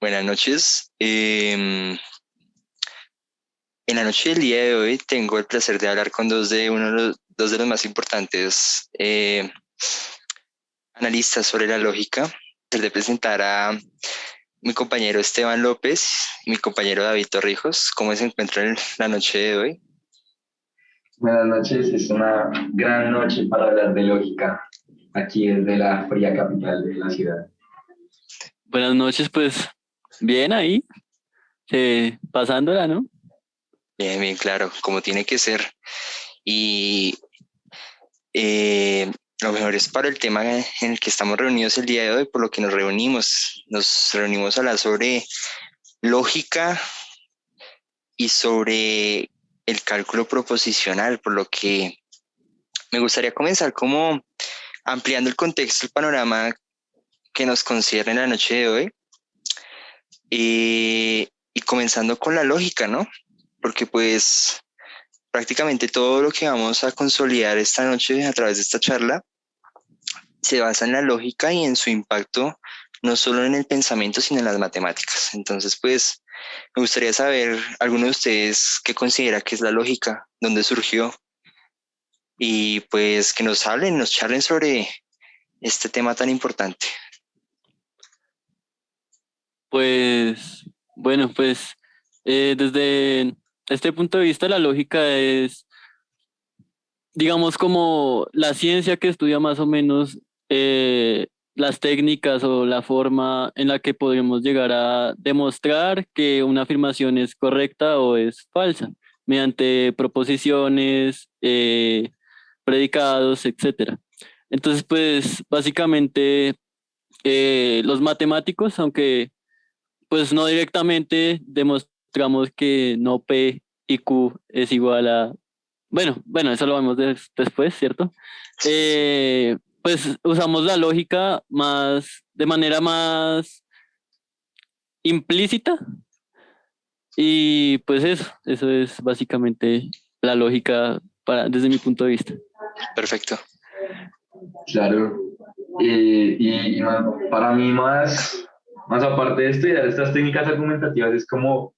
Buenas noches. En la noche del día de hoy tengo el placer de hablar con dos de los más importantes analistas sobre la lógica. El de presentar a mi compañero Esteban López y mi compañero David Torrijos. ¿Cómo se encuentran en la noche de hoy? Buenas noches, es una gran noche para hablar de lógica, aquí desde la fría capital de la ciudad. Buenas noches, pues bien ahí, pasándola, ¿no? Bien, bien, claro, como tiene que ser. Y eh, lo mejor es para el tema en el que estamos reunidos el día de hoy, por lo que nos reunimos. Nos reunimos a hablar sobre lógica y sobre el cálculo proposicional, por lo que me gustaría comenzar como ampliando el contexto, el panorama que nos concierne en la noche de hoy y comenzando con la lógica, ¿no? Porque pues prácticamente todo lo que vamos a consolidar esta noche a través de esta charla se basa en la lógica y en su impacto no solo en el pensamiento, sino en las matemáticas. Entonces, pues, me gustaría saber, alguno de ustedes, qué considera que es la lógica, dónde surgió, y pues que nos hablen, nos charlen sobre este tema tan importante. Pues, bueno, pues desde este punto de vista la lógica es, digamos, como la ciencia que estudia más o menos las técnicas o la forma en la que podemos llegar a demostrar que una afirmación es correcta o es falsa, mediante proposiciones, predicados, etcétera. Entonces, pues básicamente los matemáticos, aunque pues no directamente demostramos que no P y Q es igual a, bueno, eso lo vemos después, ¿cierto? Sí, sí. Pues usamos la lógica más, de manera más implícita y pues eso es básicamente la lógica desde mi punto de vista. Perfecto. Claro, para mí más aparte de estudiar estas técnicas argumentativas es como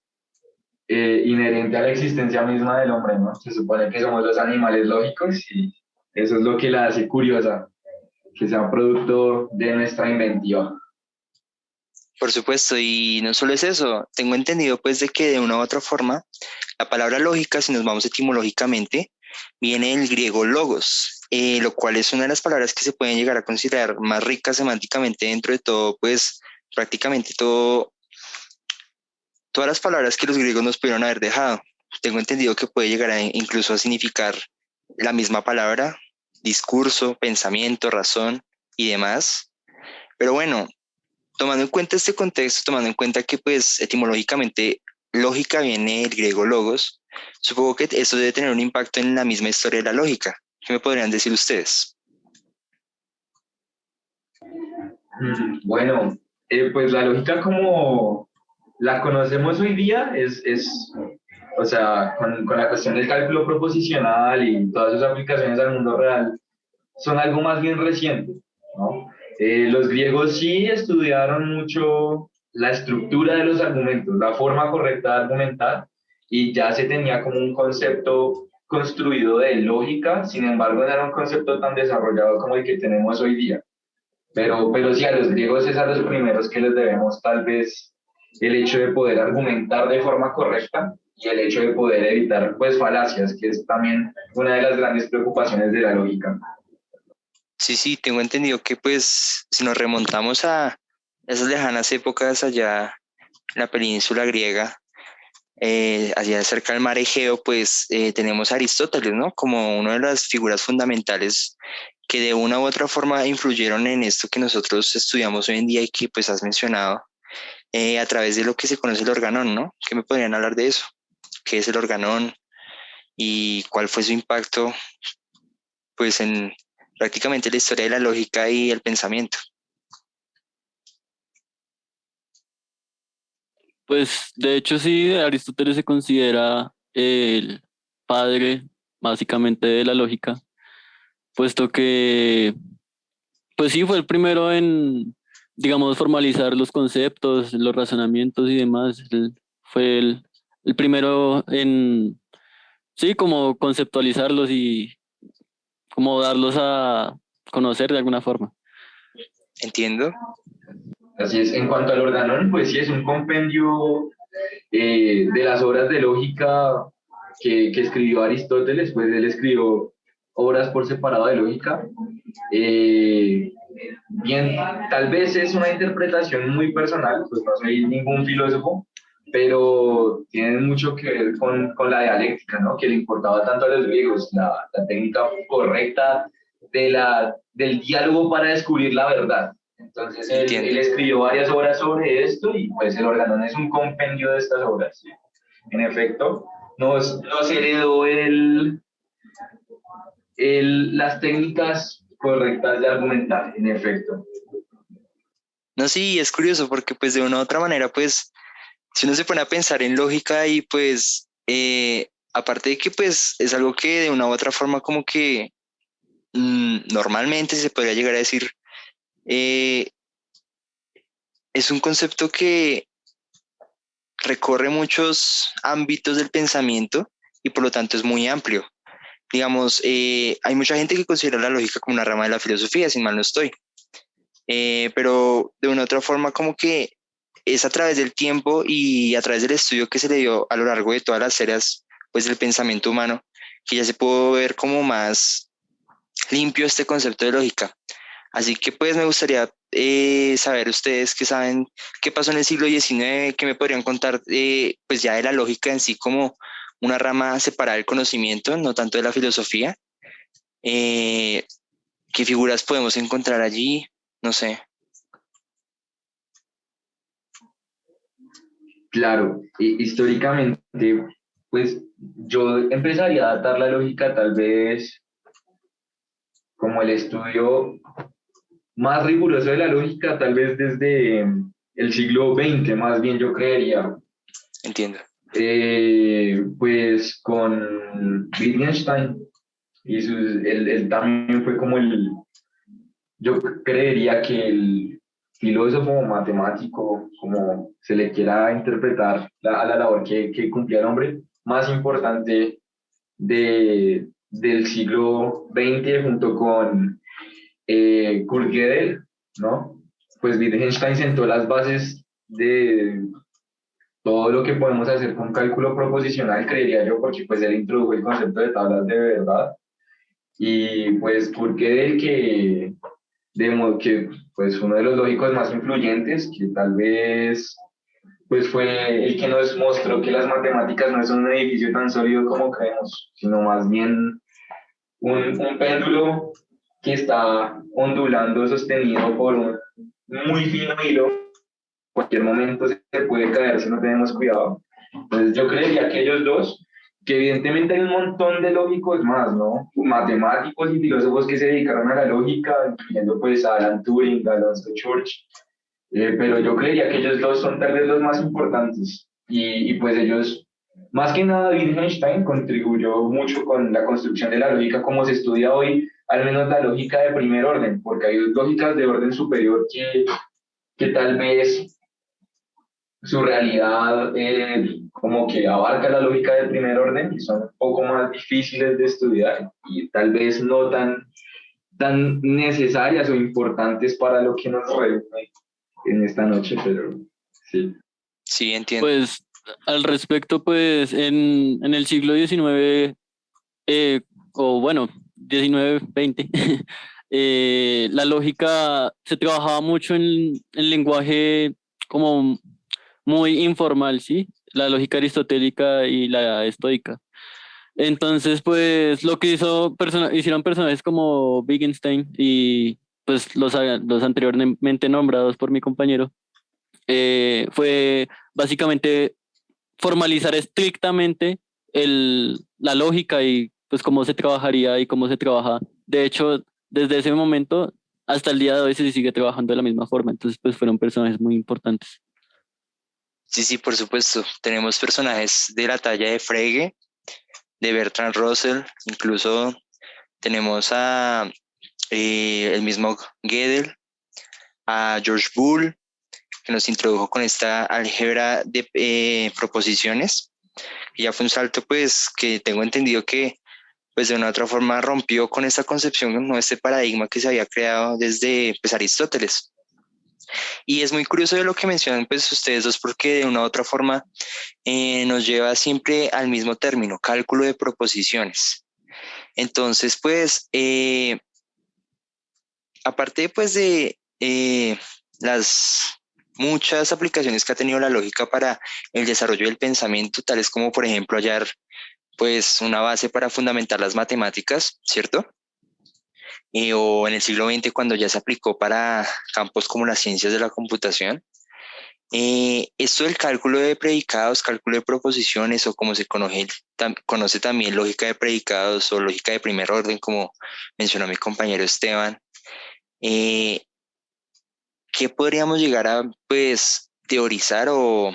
inherente a la existencia misma del hombre, ¿no? Se supone que somos los animales lógicos y eso es lo que la hace curiosa, que sea producto de nuestra inventiva. Por supuesto, y no solo es eso, tengo entendido pues de que de una u otra forma la palabra lógica, si nos vamos etimológicamente, viene del griego logos, lo cual es una de las palabras que se pueden llegar a considerar más ricas semánticamente dentro de todo, pues prácticamente todas las palabras que los griegos nos pudieron haber dejado. Tengo entendido que puede llegar incluso a significar la misma palabra, discurso, pensamiento, razón y demás. Pero bueno, tomando en cuenta este contexto, tomando en cuenta que pues etimológicamente lógica viene del griego logos, supongo que eso debe tener un impacto en la misma historia de la lógica. ¿Qué me podrían decir ustedes? Bueno, pues la lógica como la conocemos hoy día o sea, con la cuestión del cálculo proposicional y todas sus aplicaciones al mundo real, son algo más bien reciente, ¿no? Los griegos sí estudiaron mucho la estructura de los argumentos, la forma correcta de argumentar, y ya se tenía como un concepto construido de lógica, sin embargo, no era un concepto tan desarrollado como el que tenemos hoy día. Pero sí, a los griegos es a los primeros que les debemos tal vez el hecho de poder argumentar de forma correcta y el hecho de poder evitar pues falacias, que es también una de las grandes preocupaciones de la lógica. Sí, sí, tengo entendido que pues si nos remontamos a esas lejanas épocas allá en la península griega, allá cerca del mar Egeo, pues tenemos a Aristóteles, ¿no? Como una de las figuras fundamentales que de una u otra forma influyeron en esto que nosotros estudiamos hoy en día y que pues has mencionado a través de lo que se conoce el organón, ¿no? ¿Qué me podrían hablar de eso? ¿Qué es el organón y cuál fue su impacto pues en prácticamente la historia de la lógica y el pensamiento? Pues de hecho sí, Aristóteles se considera el padre básicamente de la lógica, puesto que, pues sí, fue el primero en digamos, formalizar los conceptos, los razonamientos y demás. Él fue el primero en, sí, como conceptualizarlos y como darlos a conocer de alguna forma. Entiendo. Así es, en cuanto al organón, pues sí es un compendio de las obras de lógica que escribió Aristóteles, pues él escribió obras por separado de lógica. Eh, Bien, tal vez es una interpretación muy personal, pues no soy ningún filósofo, pero tiene mucho que ver con la dialéctica, ¿no? Que le importaba tanto a los griegos, la técnica correcta del diálogo para descubrir la verdad. Entonces él Entiendo. escribió varias obras sobre esto y pues el Organón es un compendio de estas obras. ¿Sí? En efecto, nos heredó las técnicas correctas de argumentar, en efecto. No, sí, es curioso porque pues de una u otra manera, pues, si uno se pone a pensar en lógica y pues, aparte de que pues es algo que de una u otra forma como que normalmente se podría llegar a decir, eh, es un concepto que recorre muchos ámbitos del pensamiento y por lo tanto es muy amplio. Digamos, hay mucha gente que considera la lógica como una rama de la filosofía, sin mal no estoy. Pero de una u otra forma como que es a través del tiempo y a través del estudio que se le dio a lo largo de todas las eras pues del pensamiento humano que ya se pudo ver como más limpio este concepto de lógica. Así que pues me gustaría saber ustedes que saben qué pasó en el siglo XIX, qué me podrían contar pues ya de la lógica en sí como una rama separada del conocimiento, no tanto de la filosofía. Eh, ¿Qué figuras podemos encontrar allí? No sé. Claro, históricamente, pues yo empezaría a datar la lógica tal vez como el estudio más riguroso de la lógica, tal vez desde el siglo XX, más bien yo creería. Entiendo. Pues con Wittgenstein, él también fue como yo creería que el filósofo matemático, como se le quiera interpretar a la labor que cumplía el hombre, más importante del siglo XX junto con Kurt Gödel, ¿no? Pues Wittgenstein sentó las bases de todo lo que podemos hacer con cálculo proposicional, creería yo, porque pues él introdujo el concepto de tablas de verdad. Y pues Kurt Gödel, que pues uno de los lógicos más influyentes, que tal vez pues fue el que nos mostró que las matemáticas no son un edificio tan sólido como creemos, sino más bien un péndulo que está ondulando sostenido por un muy fino hilo. Cualquier momento se puede caer si no tenemos cuidado. Entonces yo creería que ellos dos, que evidentemente hay un montón de lógicos más, ¿no? Matemáticos y filósofos que se dedicaron a la lógica, incluyendo pues a Alan Turing, a Alonso Church, pero yo creería que ellos dos son tal vez los más importantes. Y pues ellos, más que nada Wittgenstein contribuyó mucho con la construcción de la lógica como se estudia hoy, al menos la lógica de primer orden, porque hay lógicas de orden superior que tal vez su realidad como que abarca la lógica del primer orden y son un poco más difíciles de estudiar y tal vez no tan necesarias o importantes para lo que nos reúne en esta noche, pero sí. Sí, entiendo. Pues al respecto, pues en el siglo XIX, o bueno, 19 20 la lógica se trabajaba mucho en lenguaje como muy informal, ¿sí? La lógica aristotélica y la estoica. Entonces, pues lo que hicieron personajes como Wittgenstein y pues los anteriormente nombrados por mi compañero, fue básicamente formalizar estrictamente la lógica y pues cómo se trabajaría y cómo se trabaja. De hecho, desde ese momento hasta el día de hoy se sigue trabajando de la misma forma. Entonces, pues fueron personajes muy importantes. Sí, sí, por supuesto. Tenemos personajes de la talla de Frege, de Bertrand Russell, incluso tenemos a el mismo Gödel, a George Boole, que nos introdujo con esta álgebra de proposiciones. Y ya fue un salto, pues, que tengo entendido que, pues, de una u otra forma rompió con esta concepción, no este paradigma que se había creado desde, pues, Aristóteles. Y es muy curioso de lo que mencionan, pues, ustedes dos, porque de una u otra forma nos lleva siempre al mismo término, cálculo de proposiciones. Entonces, pues, aparte, pues, de las muchas aplicaciones que ha tenido la lógica para el desarrollo del pensamiento, tales como, por ejemplo, hallar, pues, una base para fundamentar las matemáticas, ¿cierto? O en el siglo XX, cuando ya se aplicó para campos como las ciencias de la computación. Esto del cálculo de predicados, cálculo de proposiciones, o como se conoce también lógica de predicados o lógica de primer orden, como mencionó mi compañero Esteban, eh, ¿qué podríamos llegar a, pues, teorizar o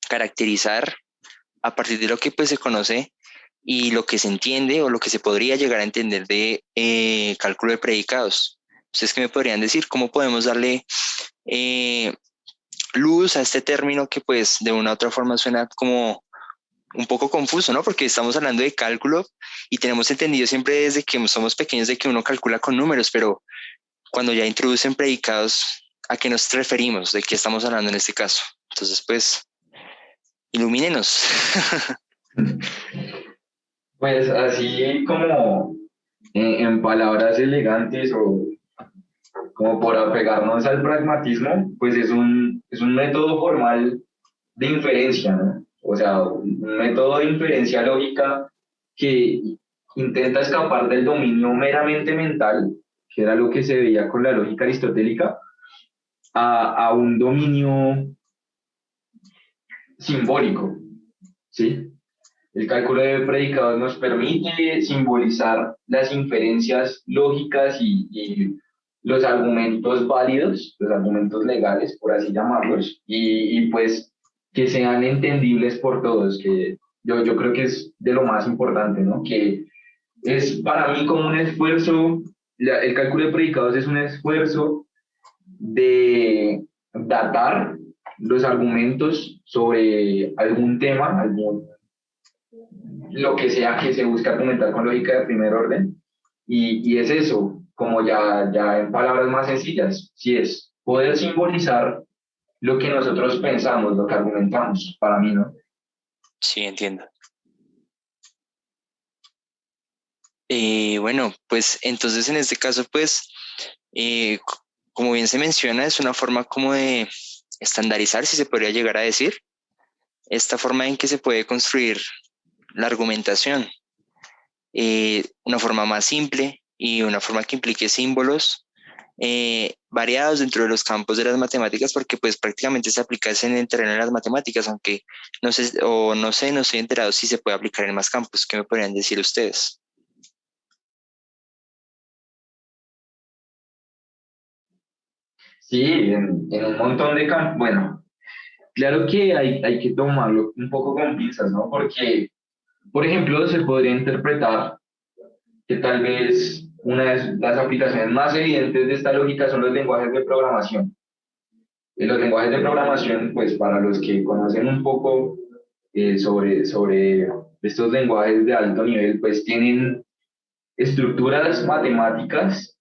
caracterizar a partir de lo que, pues, se conoce y lo que se entiende o lo que se podría llegar a entender de cálculo de predicados? ¿Ustedes qué me podrían decir? ¿Cómo podemos darle eh, luz a este término que, pues, de una u otra forma suena como un poco confuso, ¿no? Porque estamos hablando de cálculo y tenemos entendido siempre desde que somos pequeños de que uno calcula con números, pero cuando ya introducen predicados, ¿a qué nos referimos? ¿De qué estamos hablando en este caso? Entonces, pues, ilumínenos. Pues así como en palabras elegantes o como por apegarnos al pragmatismo, pues es un método formal de inferencia, ¿no? O sea, un método de inferencia lógica que intenta escapar del dominio meramente mental, que era lo que se veía con la lógica aristotélica, a un dominio simbólico, ¿sí? El cálculo de predicados nos permite simbolizar las inferencias lógicas y los argumentos válidos, los argumentos legales, por así llamarlos, y pues que sean entendibles por todos, que yo creo que es de lo más importante, ¿no? Que es para mí como un esfuerzo, el cálculo de predicados es un esfuerzo de datar los argumentos sobre algún tema, lo que sea que se busca argumentar con lógica de primer orden, y es eso, como ya en palabras más sencillas, si es poder simbolizar lo que nosotros pensamos, lo que argumentamos, para mí, ¿no? Sí, entiendo. Bueno, pues entonces en este caso, pues, como bien se menciona, es una forma como de estandarizar, si se podría llegar a decir, esta forma en que se puede construir la argumentación. Una forma más simple y una forma que implique símbolos variados dentro de los campos de las matemáticas, porque pues prácticamente se aplica en el terreno de las matemáticas, aunque no sé, o no sé, no estoy enterado si se puede aplicar en más campos. ¿Qué me podrían decir ustedes? Sí, en un montón de campos, bueno, claro que hay que tomarlo un poco con pinzas, ¿no? Porque, por ejemplo, se podría interpretar que tal vez una de las aplicaciones más evidentes de esta lógica son los lenguajes de programación. Y los lenguajes de programación, pues para los que conocen un poco sobre estos lenguajes de alto nivel, pues tienen estructuras matemáticas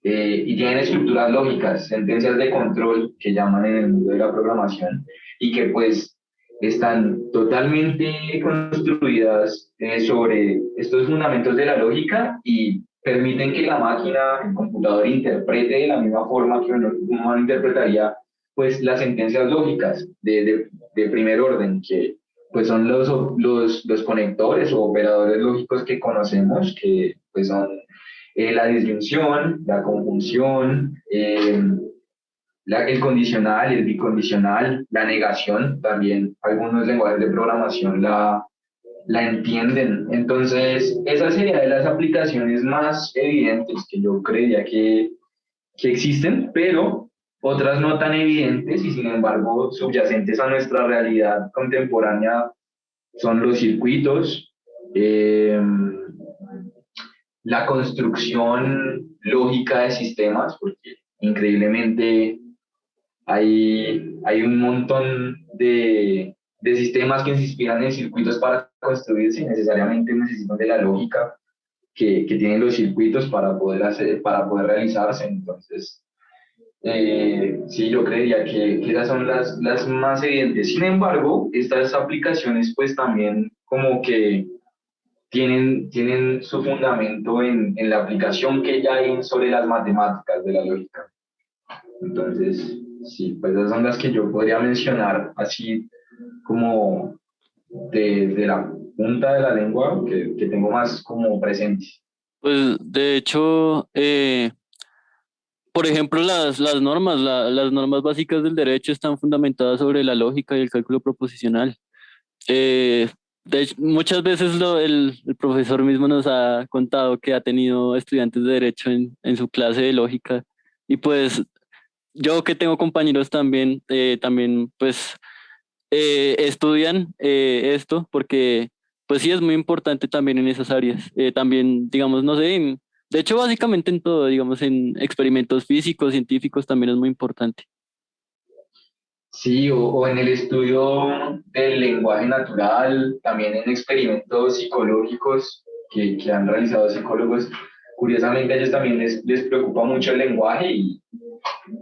y tienen estructuras lógicas, sentencias de control que llaman en el mundo de la programación y que pues están totalmente construidas sobre estos fundamentos de la lógica y permiten que la máquina, el computador, interprete de la misma forma que uno humano interpretaría pues las sentencias lógicas de primer orden, que pues son los conectores o operadores lógicos que conocemos, que pues son la disyunción, la conjunción, el condicional, el bicondicional, la negación, también algunos lenguajes de programación la entienden. Entonces, esa sería de las aplicaciones más evidentes que yo creía que existen, pero otras no tan evidentes y sin embargo subyacentes a nuestra realidad contemporánea son los circuitos, la construcción lógica de sistemas, porque increíblemente hay un montón de sistemas que se inspiran en circuitos para construirse y necesariamente necesitan de la lógica que tienen los circuitos para poder realizarse. Entonces, sí, yo creería que esas son las más evidentes. Sin embargo, estas aplicaciones pues también como que tienen su fundamento en la aplicación que ya hay sobre las matemáticas de la lógica. Entonces, sí, pues esas son las que yo podría mencionar así como de la punta de la lengua que tengo más como presente. Pues de hecho, por ejemplo, las normas, las normas básicas del derecho están fundamentadas sobre la lógica y el cálculo proposicional. De hecho, muchas veces el profesor mismo nos ha contado que ha tenido estudiantes de derecho en su clase de lógica y pues yo que tengo compañeros también, también pues estudian esto porque pues sí es muy importante también en esas áreas. También, digamos, no sé, de hecho básicamente en todo, digamos, en experimentos físicos, científicos también es muy importante. Sí, o en el estudio del lenguaje natural, también en experimentos psicológicos que han realizado psicólogos. Curiosamente a ellos también les preocupa mucho el lenguaje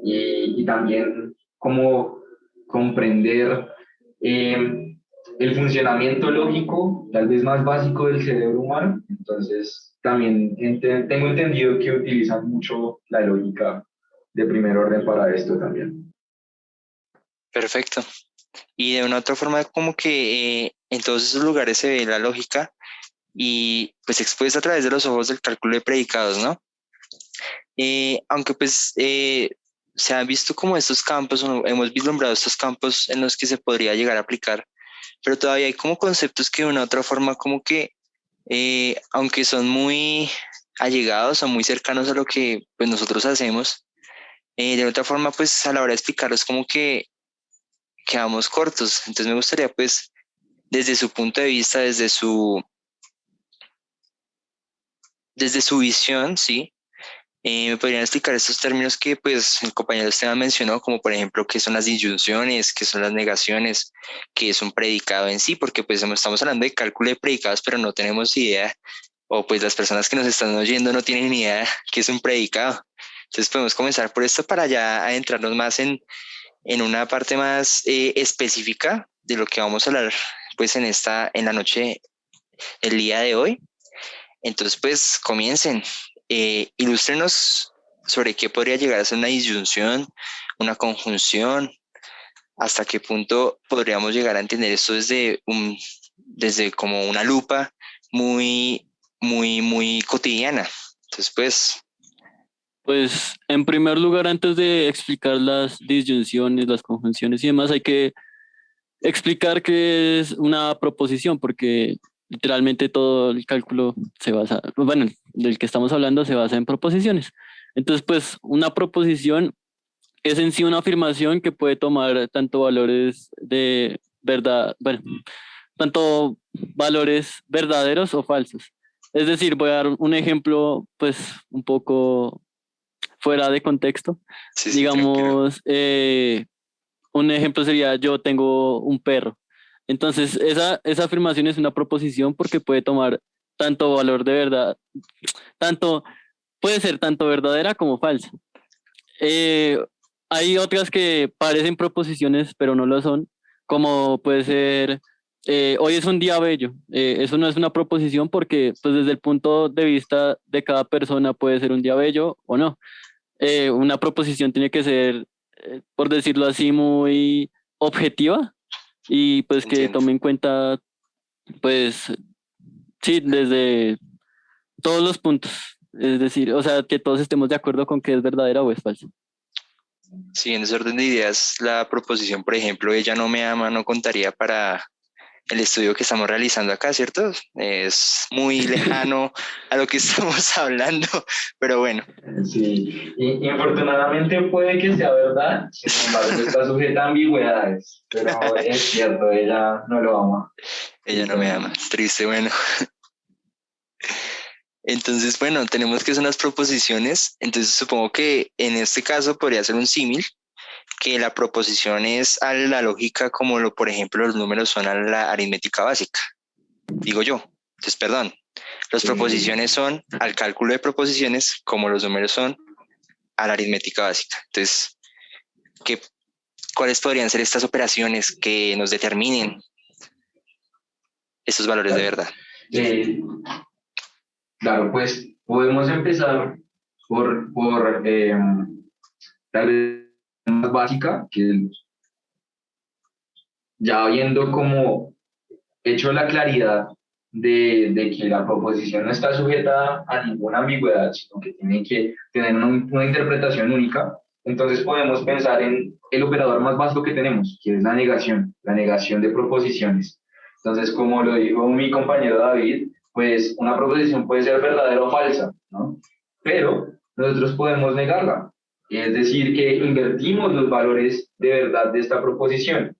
y también cómo comprender el funcionamiento lógico, tal vez más básico del cerebro humano. Entonces, también tengo entendido que utilizan mucho la lógica de primer orden para esto también. Perfecto. Y de una otra forma, como que en todos esos lugares se ve la lógica y pues expuesta a través de los ojos del cálculo de predicados, ¿no? Aunque pues se han visto como estos campos, o hemos vislumbrado estos campos en los que se podría llegar a aplicar, pero todavía hay como conceptos que de una u otra forma como que, aunque son muy allegados o muy cercanos a lo que pues nosotros hacemos, de otra forma pues a la hora de explicarlos como que quedamos cortos. Entonces me gustaría pues desde su punto de vista, desde su visión, ¿sí? ¿Me podrían explicar estos términos que pues el compañero Esteban mencionó, como por ejemplo qué son las disyunciones, qué son las negaciones, qué es un predicado en sí? Porque pues estamos hablando de cálculo de predicados, pero no tenemos idea, o pues las personas que nos están oyendo no tienen ni idea qué es un predicado. Entonces podemos comenzar por esto para ya adentrarnos más en una parte más específica de lo que vamos a hablar pues en la noche, el día de hoy. Entonces pues comiencen. Ilústrenos sobre qué podría llegar a ser una disyunción, una conjunción, hasta qué punto podríamos llegar a entender esto desde como una lupa muy, muy cotidiana. Entonces, pues, Pues en primer lugar, antes de explicar las disyunciones, las conjunciones y demás, hay que explicar qué es una proposición, porque literalmente todo el cálculo se basa, bueno, del que estamos hablando se basa en proposiciones. Entonces, pues una proposición es en sí una afirmación que puede tomar tanto valores de verdad, bueno, tanto valores verdaderos o falsos. Es decir, voy a dar un ejemplo, pues, un poco fuera de contexto. sí, sí, tranquilo. Digamos, un ejemplo sería yo tengo un perro. Entonces, esa afirmación es una proposición porque puede tomar tanto valor de verdad, tanto, puede ser tanto verdadera como falsa. Eh, Hay otras que parecen proposiciones, pero no lo son, como puede ser, hoy es un día bello. Eso no es una proposición porque, pues, desde el punto de vista de cada persona puede ser un día bello o no. Una proposición tiene que ser, por decirlo así, muy objetiva y pues que Entiendo. tome en cuenta, pues, sí, desde todos los puntos. Es decir, o sea, que todos estemos de acuerdo con que es verdadera o es falsa. Si en ese orden de ideas, la proposición, por ejemplo, ella no me ama, no contaría para el estudio que estamos realizando acá, ¿cierto? Es muy lejano a lo que estamos hablando, pero bueno, Sí, y infortunadamente puede que sea verdad, sin embargo está sujeta a ambigüedades, pero es cierto, ella no lo ama, ella no me ama, tristemente. es triste, bueno. Entonces, bueno, tenemos que son las proposiciones. Entonces, supongo que en este caso podría ser un símil, que la proposición es a la lógica como por ejemplo, los números son a la aritmética básica, digo yo. Entonces, perdón, las proposiciones son al cálculo de proposiciones como los números son a la aritmética básica. Entonces, ¿qué, ¿cuáles podrían ser estas operaciones que nos determinen estos valores de verdad? Eh, claro, pues podemos empezar por tal vez más básica, que ya viendo como hecho la claridad de que la proposición no está sujeta a ninguna ambigüedad, sino que tiene que tener una interpretación única, entonces podemos pensar en el operador más básico que tenemos, que es la negación de proposiciones. Entonces, como lo dijo mi compañero David, pues una proposición puede ser verdadera o falsa, ¿no? Pero nosotros podemos negarla, es decir, que invertimos los valores de verdad de esta proposición.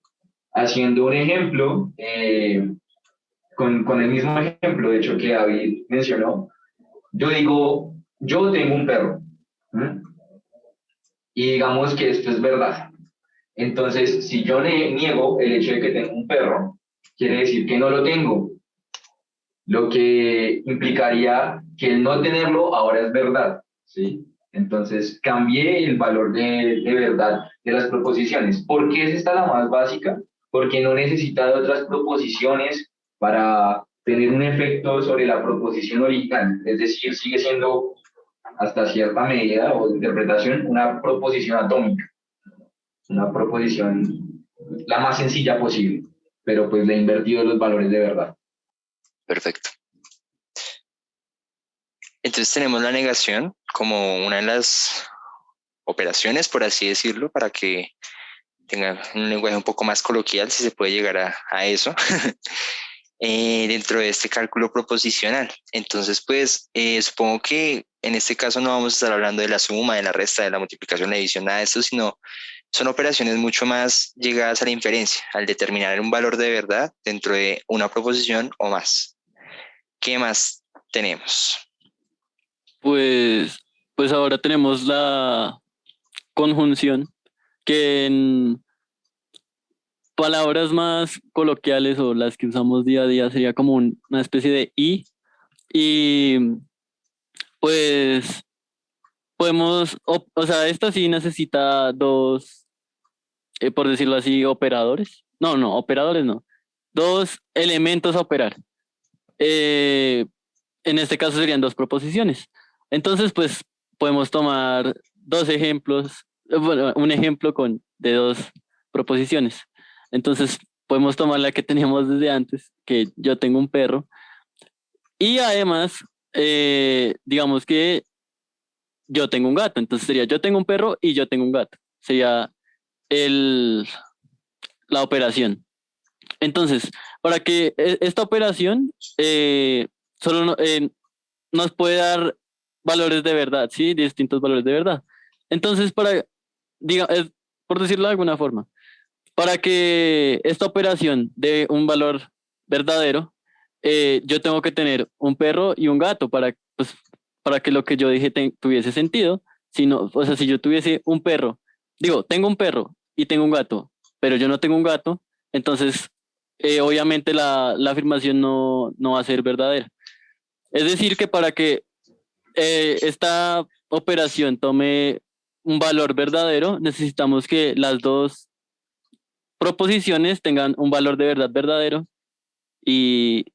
Haciendo un ejemplo, con el mismo ejemplo, de hecho, que David mencionó, yo digo, yo tengo un perro, ¿m? Y digamos que esto es verdad. Entonces, si yo niego el hecho de que tengo un perro, quiere decir que no lo tengo, lo que implicaría que el no tenerlo ahora es verdad, ¿sí? Entonces, cambié el valor de verdad de las proposiciones. ¿Por qué es esta la más básica? Porque no necesita de otras proposiciones para tener un efecto sobre la proposición original. Es decir, sigue siendo hasta cierta medida o interpretación una proposición atómica, una proposición la más sencilla posible, pero pues le he invertido los valores de verdad. Perfecto. Entonces tenemos la negación como una de las operaciones, por así decirlo, para que tenga un lenguaje un poco más coloquial, si se puede llegar a eso, dentro de este cálculo proposicional. Entonces, pues, supongo que en este caso no vamos a estar hablando de la suma, de la resta, de la multiplicación, la división, nada de esto, sino son operaciones mucho más llegadas a la inferencia, al determinar un valor de verdad dentro de una proposición o más. ¿Qué más tenemos? Pues, pues ahora tenemos la conjunción, que en palabras más coloquiales o las que usamos día a día sería como una especie de y pues podemos, o sea, esta sí necesita dos, por decirlo así, operadores. No, operadores no. Dos elementos a operar. Eh, en este caso serían dos proposiciones. Entonces, pues podemos tomar dos ejemplos, bueno, un ejemplo de dos proposiciones. Entonces, podemos tomar la que teníamos desde antes, que yo tengo un perro, y además, digamos que yo tengo un gato. Entonces sería yo tengo un perro y yo tengo un gato. Sería el, la operación. Entonces, para que esta operación solo nos puede dar valores de verdad, ¿sí? Distintos valores de verdad. Entonces, por decirlo de alguna forma, para que esta operación dé un valor verdadero, yo tengo que tener un perro y un gato pues, para que lo que yo dije tuviese sentido. Si no, o sea, si yo tuviese un perro, digo, tengo un perro y tengo un gato, pero yo no tengo un gato, entonces obviamente la afirmación no va a ser verdadera. Es decir, que para que esta operación tome un valor verdadero, necesitamos que las dos proposiciones tengan un valor de verdad verdadero y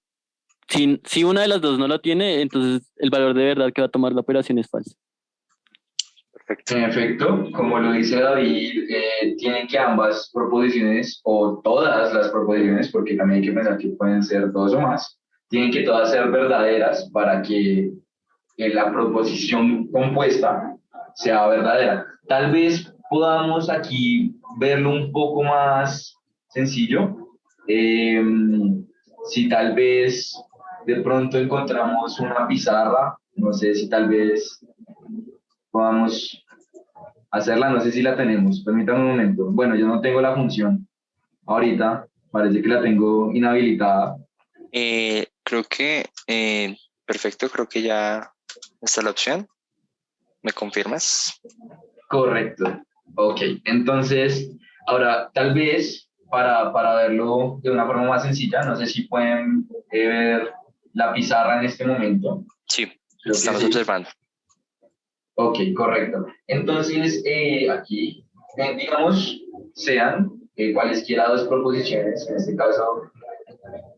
si una de las dos no lo tiene, entonces el valor de verdad que va a tomar la operación es falso. Perfecto. En efecto, como lo dice David, tienen que ambas proposiciones o todas las proposiciones, porque también hay que pensar que pueden ser dos o más, tienen que todas ser verdaderas para que la proposición compuesta sea verdadera. Tal vez podamos aquí verlo un poco más sencillo. Eh, si tal vez de pronto encontramos una pizarra, no sé si tal vez podamos hacerla, no sé si la tenemos. Permítame un momento. Bueno, yo no tengo la función ahorita, parece que la tengo inhabilitada. Creo que, Perfecto, creo que ya está la opción. ¿Me confirmas? Correcto. Ok, entonces, ahora tal vez para verlo de una forma más sencilla, no sé si pueden ver la pizarra en este momento. Sí, Creo que estamos sí. observando. Ok, correcto. Entonces, aquí, digamos, sean cualesquiera dos proposiciones, en este caso,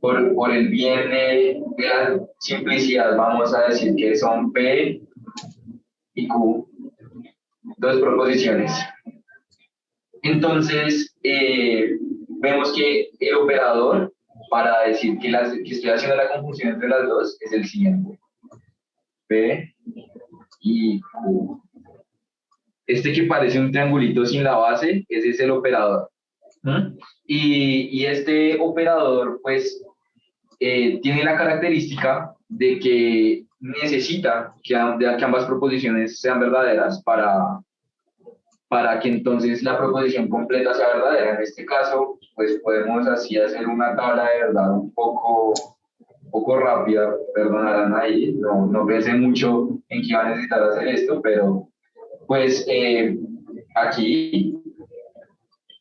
por el bien de la simplicidad, vamos a decir que son P y Q, dos proposiciones. Entonces, vemos que el operador, para decir que estoy haciendo la conjunción entre las dos, es el siguiente. P y Q. Este que parece un triangulito sin la base, ese es el operador. ¿Mm? Y este operador, pues, tiene la característica de que necesita que ambas proposiciones sean verdaderas para que entonces la proposición completa sea verdadera. En este caso, pues podemos así hacer una tabla de verdad un poco rápida, perdonarán ahí, no pensé mucho en que iba a necesitar hacer esto, pero pues aquí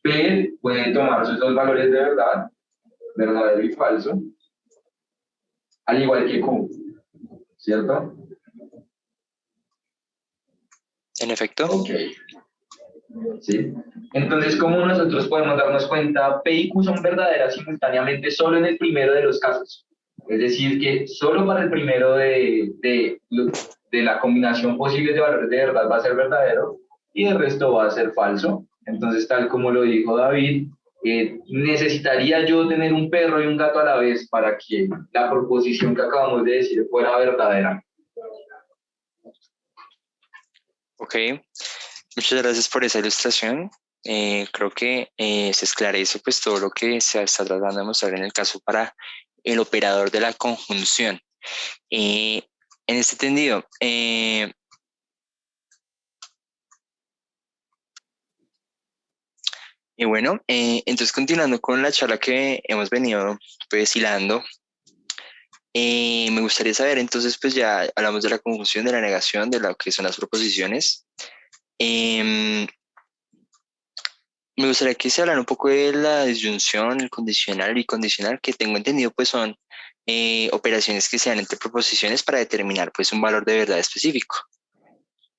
P puede tomar sus dos valores de verdad, verdadero y falso, al igual que Q, ¿cierto? En efecto. Ok. ¿Sí? Entonces, ¿cómo nosotros podemos darnos cuenta? P y Q son verdaderas simultáneamente solo en el primero de los casos. Es decir, que solo para el primero de la combinación posible de valores de verdad va a ser verdadero y el resto va a ser falso. Entonces, tal como lo dijo David, necesitaría yo tener un perro y un gato a la vez para que la proposición que acabamos de decir fuera verdadera. Ok, muchas gracias por esa ilustración. Creo que se esclarece pues todo lo que se está tratando de mostrar en el caso para el operador de la conjunción. En este entendido, y bueno, entonces continuando con la charla que hemos venido pues hilando, me gustaría saber entonces pues ya hablamos de la conjunción, de la negación, de lo que son las proposiciones. Em, Me gustaría que se hablara un poco de la disyunción, el condicional y bicondicional, que tengo entendido pues son operaciones que se dan entre proposiciones para determinar pues un valor de verdad específico,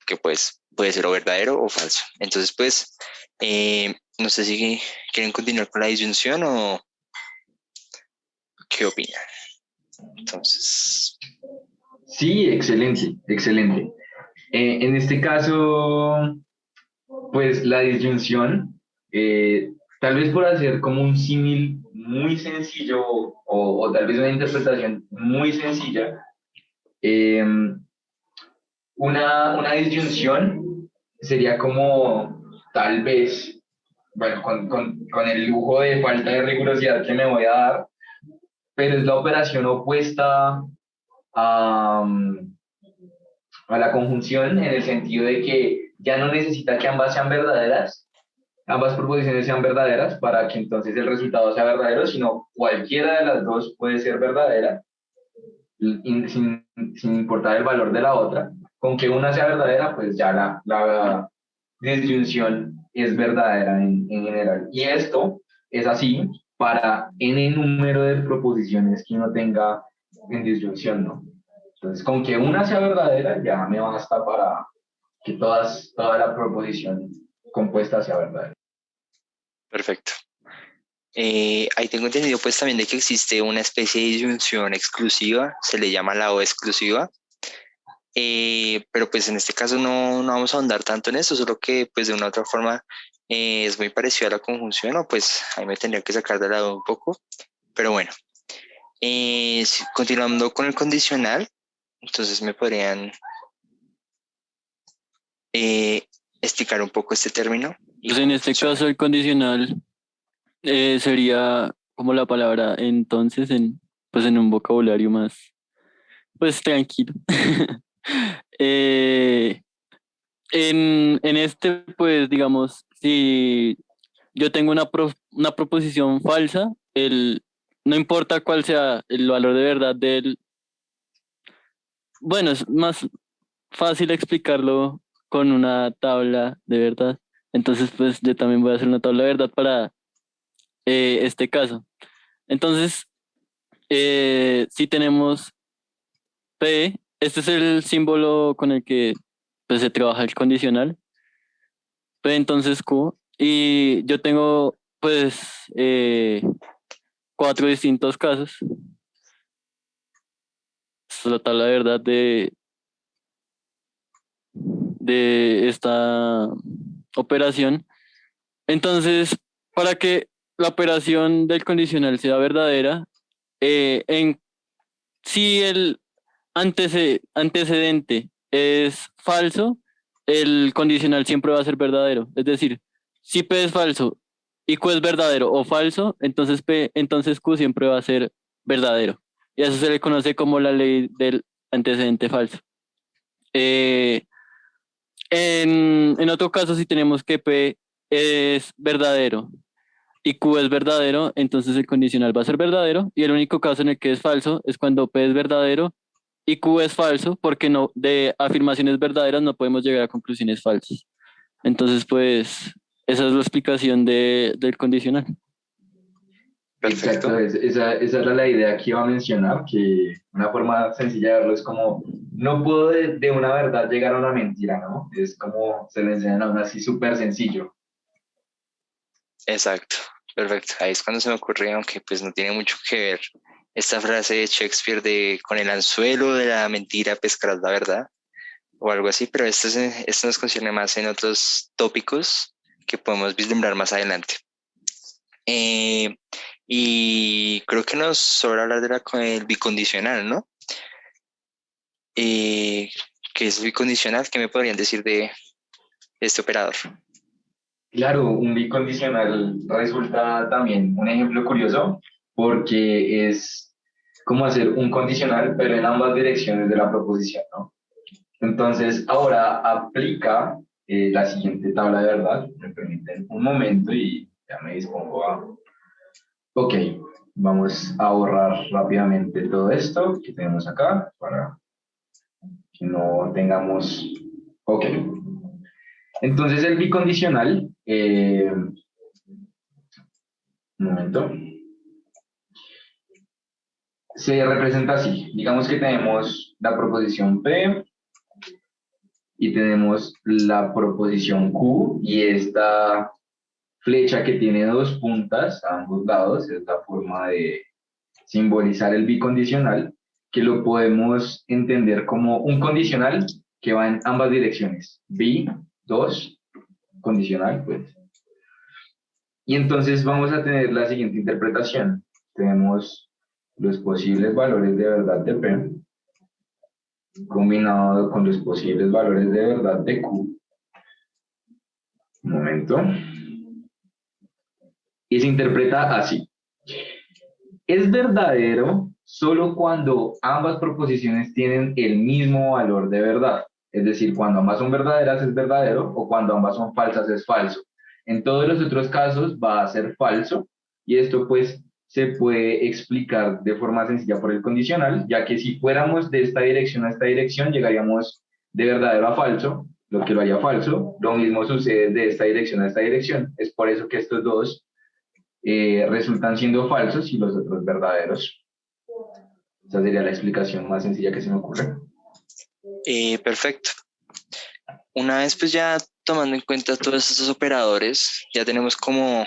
que pues puede ser o verdadero o falso. Entonces pues no sé si quieren continuar con la disyunción o qué opinan. Entonces, Sí, excelente, excelente. En este caso, pues la disyunción, tal vez por hacer como un símil muy sencillo o tal vez una interpretación muy sencilla, eh, una disyunción sería como tal vez, bueno, con el lujo de falta de rigurosidad que me voy a dar, pero es la operación opuesta a, a la conjunción en el sentido de que ya no necesita que ambas sean verdaderas, ambas proposiciones sean verdaderas para que entonces el resultado sea verdadero, sino cualquiera de las dos puede ser verdadera sin importar el valor de la otra. Con que una sea verdadera, pues ya la disyunción es verdadera en general. Y esto es así para n número de proposiciones que uno tenga en disyunción, ¿no? Entonces, con que una sea verdadera, ya me basta para que toda la proposición compuesta sea verdadera. perfecto. Ahí tengo entendido pues también de que existe una especie de disyunción exclusiva, se le llama la O exclusiva. Pero pues en este caso no vamos a ahondar tanto en eso, solo que pues de una u otra forma es muy parecido a la conjunción, o pues ahí me tendría que sacar de lado un poco, pero bueno, continuando con el condicional, entonces me podrían eh, explicar un poco este término y Pues en cómo este funciona. caso el condicional sería como la palabra entonces pues en un vocabulario más, pues tranquilo. Eh, en este, pues digamos, si yo tengo una proposición falsa, no importa cuál sea el valor de verdad bueno, es más fácil explicarlo con una tabla de verdad. Entonces, pues yo también voy a hacer una tabla de verdad para este caso. Entonces, si tenemos P, este es el símbolo con el que pues, se trabaja el condicional. P entonces Q. Y yo tengo pues cuatro distintos casos. Esta es la tabla de verdad de esta operación. Entonces, para que la operación del condicional sea verdadera, si el antecedente es falso, el condicional siempre va a ser verdadero. Es decir, si P es falso y Q es verdadero o falso, entonces Q siempre va a ser verdadero. Y a eso se le conoce como la ley del antecedente falso. Eh, en otro caso, si tenemos que P es verdadero y Q es verdadero, entonces el condicional va a ser verdadero. Y el único caso en el que es falso es cuando P es verdadero y Q es falso, porque no, de afirmaciones verdaderas no podemos llegar a conclusiones falsas. Entonces, pues, esa es la explicación del condicional. Exacto, Perfecto. esa era la idea que iba a mencionar, que una forma sencilla de verlo es como, no puedo de una verdad llegar a una mentira, ¿no? Es como se le enseñan a uno así súper sencillo. Exacto, perfecto. Ahí es cuando se me ocurre, aunque pues no tiene mucho que ver esta frase de Shakespeare de con el anzuelo de la mentira pescarás la verdad o algo así, pero esto nos concierne más en otros tópicos que podemos vislumbrar más adelante. Eh, y creo que nos sobra hablar de con el bicondicional, ¿no? Eh, ¿Qué es bicondicional? ¿Qué me podrían decir de este operador? Claro, un bicondicional resulta también un ejemplo curioso porque es como hacer un condicional, pero en ambas direcciones de la proposición, ¿no? Entonces, ahora aplica la siguiente tabla de verdad. Me permiten un momento y ya me dispongo a... Ok, vamos a borrar rápidamente todo esto que tenemos acá para que no tengamos... Ok, entonces el bicondicional, un momento, se representa así. Digamos que tenemos la proposición P y tenemos la proposición Q y esta flecha que tiene dos puntas a ambos lados es la forma de simbolizar el bicondicional, que lo podemos entender como un condicional que va en ambas direcciones. Bi, dos, condicional, pues. Y entonces vamos a tener la siguiente interpretación. Tenemos los posibles valores de verdad de P combinado con los posibles valores de verdad de Q. Un momento. Y se interpreta así. Es verdadero solo cuando ambas proposiciones tienen el mismo valor de verdad. Es decir, cuando ambas son verdaderas es verdadero o cuando ambas son falsas es falso. En todos los otros casos va a ser falso y esto pues se puede explicar de forma sencilla por el condicional, ya que si fuéramos de esta dirección a esta dirección llegaríamos de verdadero a falso, lo que lo haría falso. Lo mismo sucede de esta dirección a esta dirección. Es por eso que estos dos resultan siendo falsos y los otros verdaderos. Esa sería la explicación más sencilla que se me ocurre. Perfecto. Una vez pues ya tomando en cuenta todos estos operadores, ya tenemos como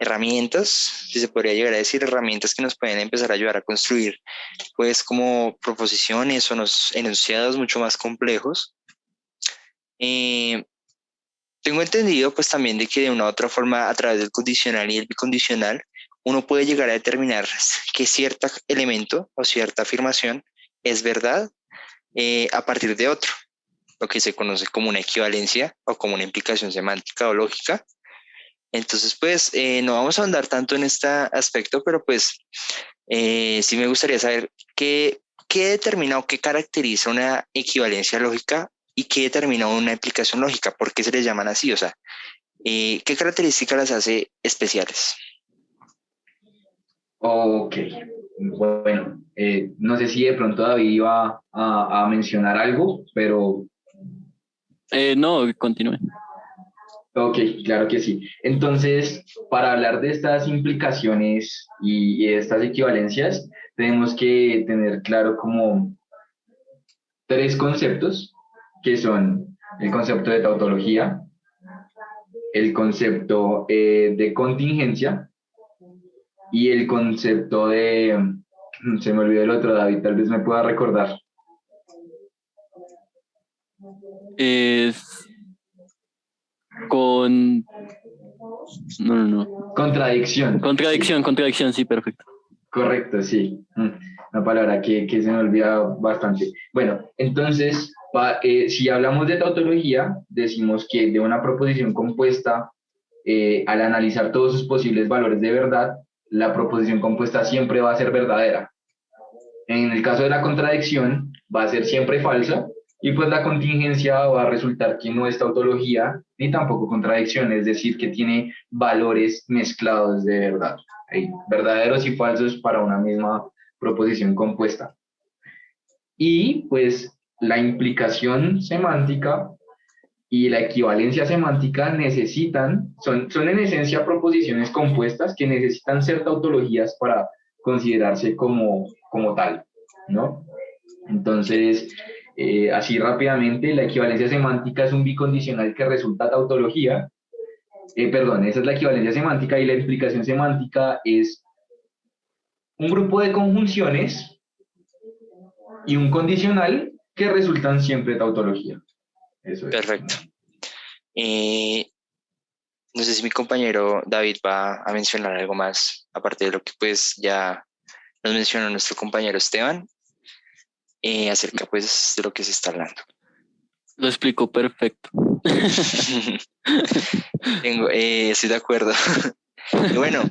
herramientas, si se podría llegar a decir, herramientas que nos pueden empezar a ayudar a construir pues como proposiciones o enunciados mucho más complejos. Eh, Tengo entendido pues también de que de una u otra forma a través del condicional y el bicondicional uno puede llegar a determinar que cierto elemento o cierta afirmación es verdad a partir de otro, lo que se conoce como una equivalencia o como una implicación semántica o lógica. Entonces, pues no vamos a ahondar tanto en este aspecto, pero pues sí me gustaría saber qué determina o qué caracteriza una equivalencia lógica y qué determina una implicación lógica, por qué se les llaman así, o sea, qué características las hace especiales. Ok. Bueno, no sé si de pronto David iba a mencionar algo, pero No, continúe. ok, claro que sí. Entonces, para hablar de estas implicaciones y de estas equivalencias, tenemos que tener claro como tres conceptos, que son el concepto de tautología, el concepto de contingencia y el concepto de... Se me olvidó el otro, David, tal vez me pueda recordar. Es con... No, no, no. Contradicción. Contradicción, contradicción, sí, perfecto. Correcto, sí. Una palabra que se me olvida bastante. Bueno, entonces, si hablamos de tautología, decimos que de una proposición compuesta, al analizar todos sus posibles valores de verdad, la proposición compuesta siempre va a ser verdadera. En el caso de la contradicción, va a ser siempre falsa y pues la contingencia va a resultar que no es tautología ni tampoco contradicción, es decir, que tiene valores mezclados de verdad, hay verdaderos y falsos para una misma proposición compuesta. Y pues la implicación semántica y la equivalencia semántica son en esencia proposiciones compuestas que necesitan ser tautologías para considerarse como tal, ¿no? Entonces, así rápidamente, la equivalencia semántica es un bicondicional que resulta tautología. Perdón, esa es la equivalencia semántica y la implicación semántica es un grupo de conjunciones y un condicional que resultan siempre tautología. Eso es. Perfecto. No sé si mi compañero David va a mencionar algo más, aparte de lo que pues ya nos mencionó nuestro compañero Esteban, acerca pues de lo que se está hablando. Lo explicó perfecto. Estoy de acuerdo. Y bueno,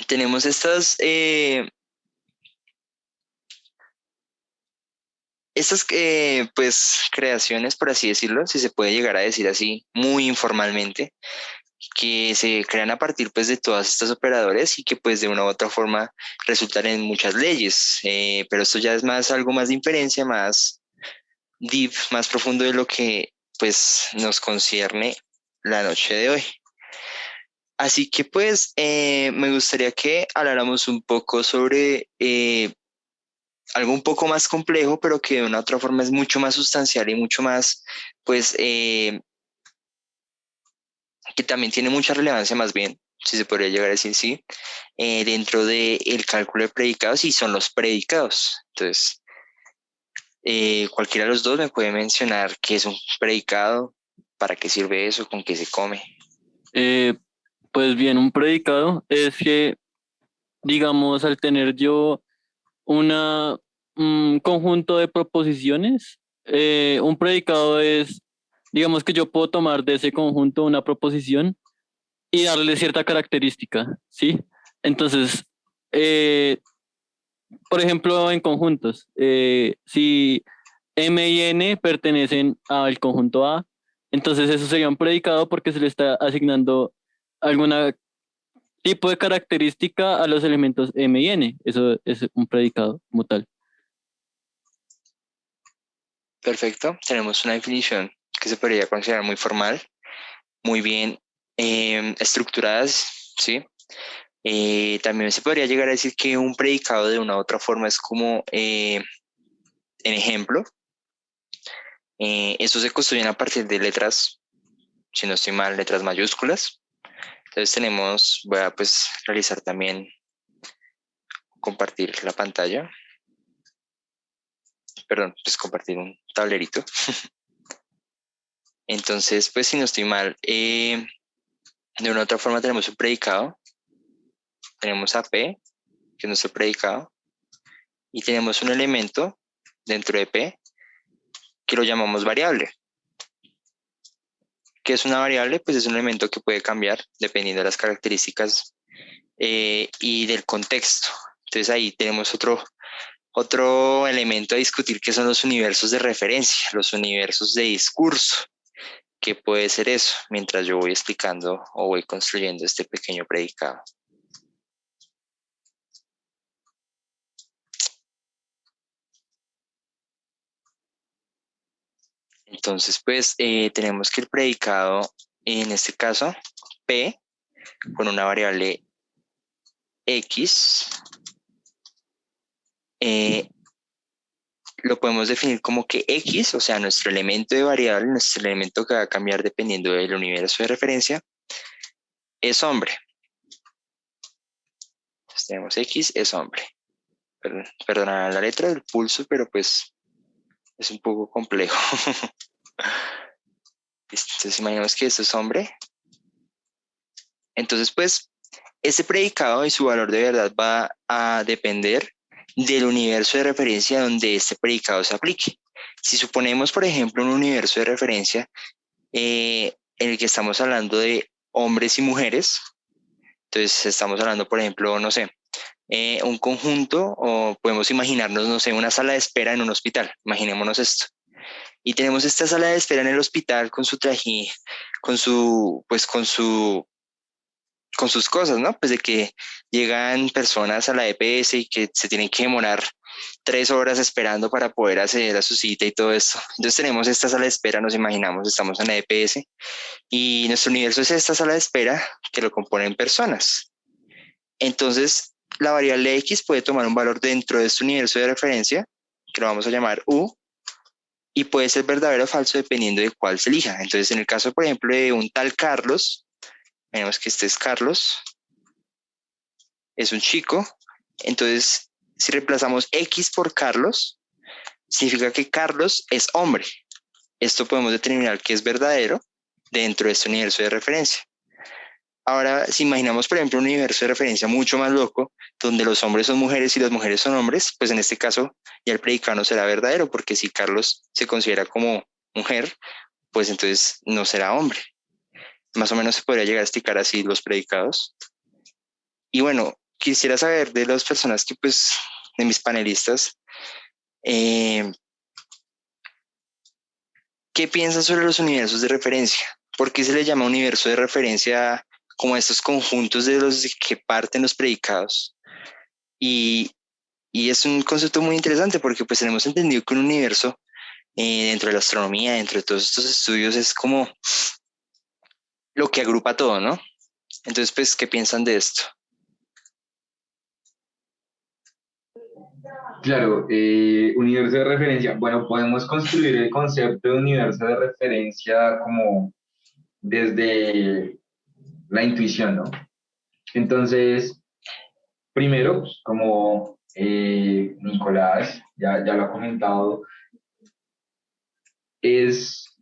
tenemos estas pues creaciones, por así decirlo, si se puede llegar a decir así, muy informalmente, que se crean a partir pues de todas estas operadores y que pues de una u otra forma resultan en muchas leyes. Pero esto ya es más algo más de inferencia, más deep, más profundo de lo que pues nos concierne la noche de hoy. Así que pues me gustaría que habláramos un poco sobre algo un poco más complejo, pero que de una otra forma es mucho más sustancial y mucho más, pues, que también tiene mucha relevancia más bien, si se podría llegar a decir sí, dentro del cálculo de predicados y son los predicados. Entonces, cualquiera de los dos me puede mencionar qué es un predicado, para qué sirve eso, con qué se come. Eh, pues bien, un predicado es que, digamos, al tener yo una, un conjunto de proposiciones, un predicado es, digamos que yo puedo tomar de ese conjunto una proposición y darle cierta característica, ¿sí? Entonces, eh, por ejemplo, en conjuntos, si M y N pertenecen al conjunto A, entonces eso sería un predicado porque se le está asignando alguna tipo de característica a los elementos M y N. Eso es un predicado como tal. Perfecto, tenemos una definición que se podría considerar muy formal, muy bien estructuradas, ¿sí? También se podría llegar a decir que un predicado de una u otra forma es como, en ejemplo, estos se construyen a partir de letras, si no estoy mal, letras mayúsculas. Entonces voy a pues realizar también, compartir la pantalla, perdón, pues compartir un tablerito. Entonces, pues si no estoy mal, de una u otra forma tenemos un predicado, tenemos a P, que es nuestro predicado, y tenemos un elemento dentro de P que lo llamamos variable. ¿Qué es una variable? Pues es un elemento que puede cambiar dependiendo de las características y del contexto. Entonces ahí tenemos otro elemento a discutir que son los universos de referencia, los universos de discurso. ¿Qué puede ser eso? Mientras yo voy explicando o voy construyendo este pequeño predicado. Entonces, pues tenemos que el predicado, en este caso, P, con una variable X, eh, lo podemos definir como que X, o sea, nuestro elemento de variable, nuestro elemento que va a cambiar dependiendo del universo de referencia, es hombre. Entonces tenemos X es hombre. Perdona la letra del pulso, pero pues es un poco complejo. Entonces imaginemos que esto es hombre. Entonces, pues, este predicado y su valor de verdad va a depender del universo de referencia donde este predicado se aplique. Si suponemos, por ejemplo, un universo de referencia en el que estamos hablando de hombres y mujeres, entonces estamos hablando, por ejemplo, no sé, un conjunto o podemos imaginarnos, no sé, una sala de espera en un hospital. Imaginémonos esto. Y tenemos esta sala de espera en el hospital con su traje, con su, pues con sus cosas, ¿no? Pues de que llegan personas a la EPS y que se tienen que demorar 3 horas esperando para poder acceder a su cita y todo esto. Entonces tenemos esta sala de espera, nos imaginamos, estamos en la EPS y nuestro universo es esta sala de espera que lo componen personas. Entonces, la variable X puede tomar un valor dentro de este universo de referencia, que lo vamos a llamar U, y puede ser verdadero o falso dependiendo de cuál se elija. Entonces, en el caso, por ejemplo, de un tal Carlos, tenemos que este es Carlos, es un chico. Entonces, si reemplazamos X por Carlos, significa que Carlos es hombre. Esto podemos determinar que es verdadero dentro de este universo de referencia. Ahora, si imaginamos, por ejemplo, un universo de referencia mucho más loco, donde los hombres son mujeres y las mujeres son hombres, pues en este caso ya el predicado no será verdadero, porque si Carlos se considera como mujer, pues entonces no será hombre. Más o menos se podría llegar a explicar así los predicados. Y bueno, quisiera saber de las personas que, pues, de mis panelistas, eh, ¿qué piensan sobre los universos de referencia? ¿Por qué se le llama universo de referencia como a estos conjuntos de los que parten los predicados? Y, y es un concepto muy interesante porque pues tenemos entendido que un universo dentro de la astronomía, dentro de todos estos estudios, es como lo que agrupa todo, ¿no? Entonces, pues, ¿qué piensan de esto? Claro, universo de referencia. Bueno, podemos construir el concepto de universo de referencia como desde la intuición, ¿no? Entonces, primero, pues, como Nicolás ya lo ha comentado, es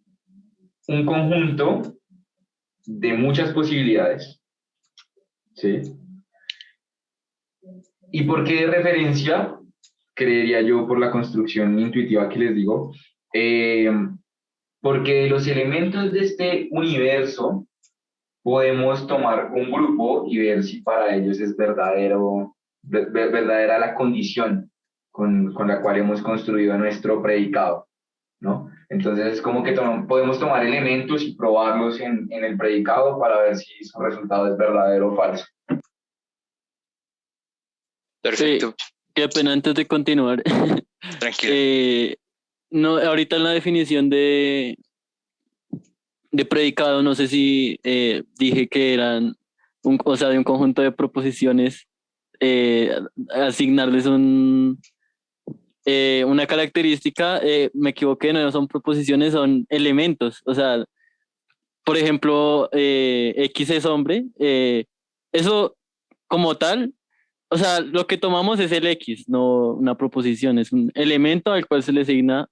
un conjunto de muchas posibilidades, ¿sí? ¿Y por qué de referencia? Creería yo por la construcción intuitiva que les digo, eh, porque de los elementos de este universo podemos tomar un grupo y ver si para ellos es verdadera la condición con la cual hemos construido nuestro predicado, ¿no? Entonces es como que podemos tomar elementos y probarlos en el predicado para ver si su resultado es verdadero o falso. Sí, Perfecto, qué pena antes de continuar. tranquilo. No, ahorita en la definición de predicado, no sé si dije que eran, o sea, de un conjunto de proposiciones, eh, asignarles una característica, me equivoqué, no son proposiciones, son elementos. O sea, por ejemplo, X es hombre, eso como tal, o sea, lo que tomamos es el X, no una proposición, es un elemento al cual se le asigna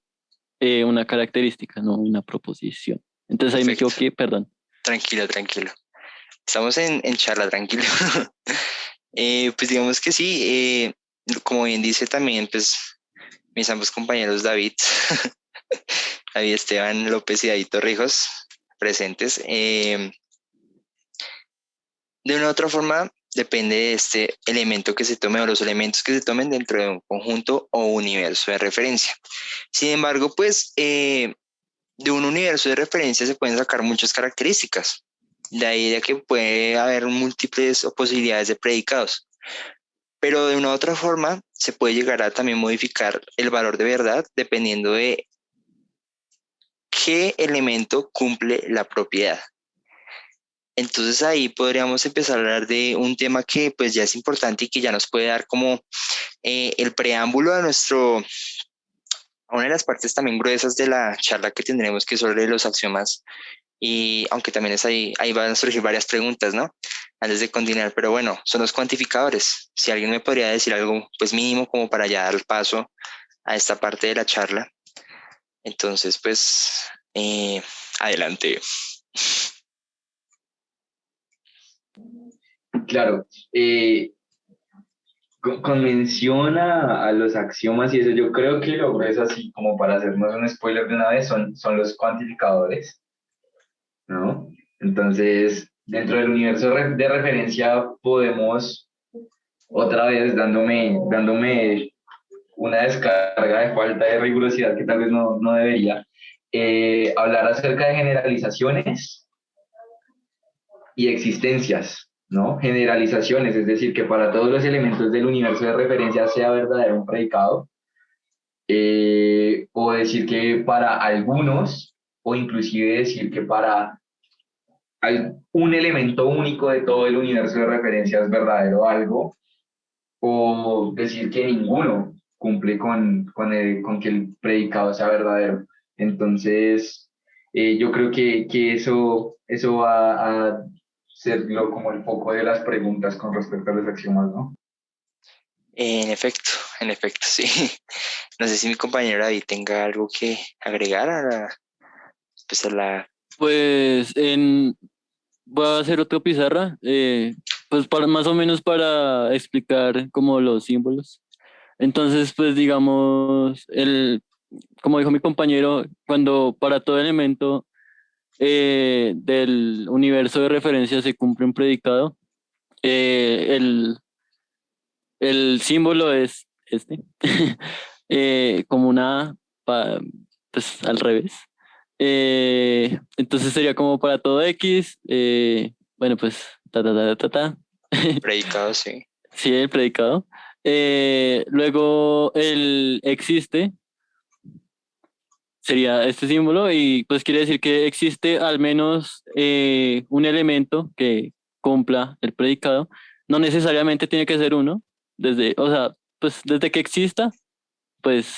una característica, no una proposición. Entonces ahí me Perfecto, equivoqué, perdón. tranquilo, tranquilo. Estamos en charla, tranquilo. Pues digamos que sí, como bien dice también, pues mis ambos compañeros David, David Esteban López y David Torrijos, presentes. De una u otra forma, depende de este elemento que se tome o los elementos que se tomen dentro de un conjunto o universo de referencia. Sin embargo, pues de un universo de referencia se pueden sacar muchas características. De ahí de que puede haber múltiples o posibilidades de predicados. Pero de una u otra forma se puede llegar a también modificar el valor de verdad dependiendo de ¿qué elemento cumple la propiedad? Entonces ahí podríamos empezar a hablar de un tema que pues ya es importante y que ya nos puede dar como el preámbulo a una de las partes también gruesas de la charla que tendremos, que es sobre los axiomas. Y aunque también es ahí van a surgir varias preguntas, ¿no? Antes de continuar, pero bueno, son los cuantificadores. Si alguien me podría decir algo, pues mínimo como para ya dar el paso a esta parte de la charla. Entonces, pues, adelante. Claro, con mención a los axiomas y eso, yo creo que lo grueso, así como para hacernos un spoiler de una vez, son los cuantificadores, ¿no? Entonces, dentro del universo de referencia podemos, otra vez dándome una descarga de falta de rigurosidad que tal vez no debería, hablar acerca de generalizaciones y existencias, ¿no? Generalizaciones, es decir, que para todos los elementos del universo de referencia sea verdadero un predicado, o decir que para algunos, o inclusive decir que para un elemento único de todo el universo de referencia es verdadero algo, o decir que ninguno cumple con que el predicado sea verdadero. Entonces, yo creo que eso va a ser como el foco de las preguntas con respecto a los axiomas, ¿no? En efecto, sí. No sé si mi compañero David tenga algo que agregar pues a la... Pues voy a hacer otra pizarra, pues para, más o menos para explicar como los símbolos. Entonces, pues digamos, como dijo mi compañero, cuando para todo elemento del universo de referencia se cumple un predicado, el símbolo es este, como una A, pues al revés. Entonces sería como para todo X, bueno, pues ta ta ta ta ta. Predicados, sí. Sí, el predicado. Luego el existe sería este símbolo y pues quiere decir que existe al menos un elemento que cumpla el predicado. No necesariamente tiene que ser uno, o sea, pues desde que exista, pues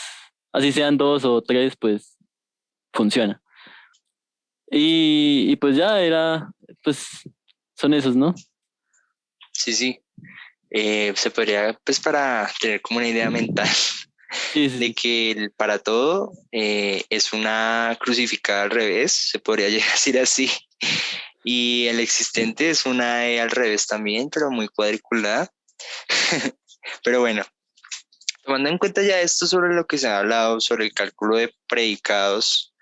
así sean dos o tres, pues funciona. Y pues ya pues son esos, ¿no? Sí, sí. Se podría, pues para tener como una idea mental Sí, sí, de sí. que el para todo es una crucificada al revés, se podría llegar a decir así. Y el existente es una E al revés también, pero muy cuadriculada. Pero bueno, tomando en cuenta ya esto sobre lo que se ha hablado, sobre el cálculo de predicados,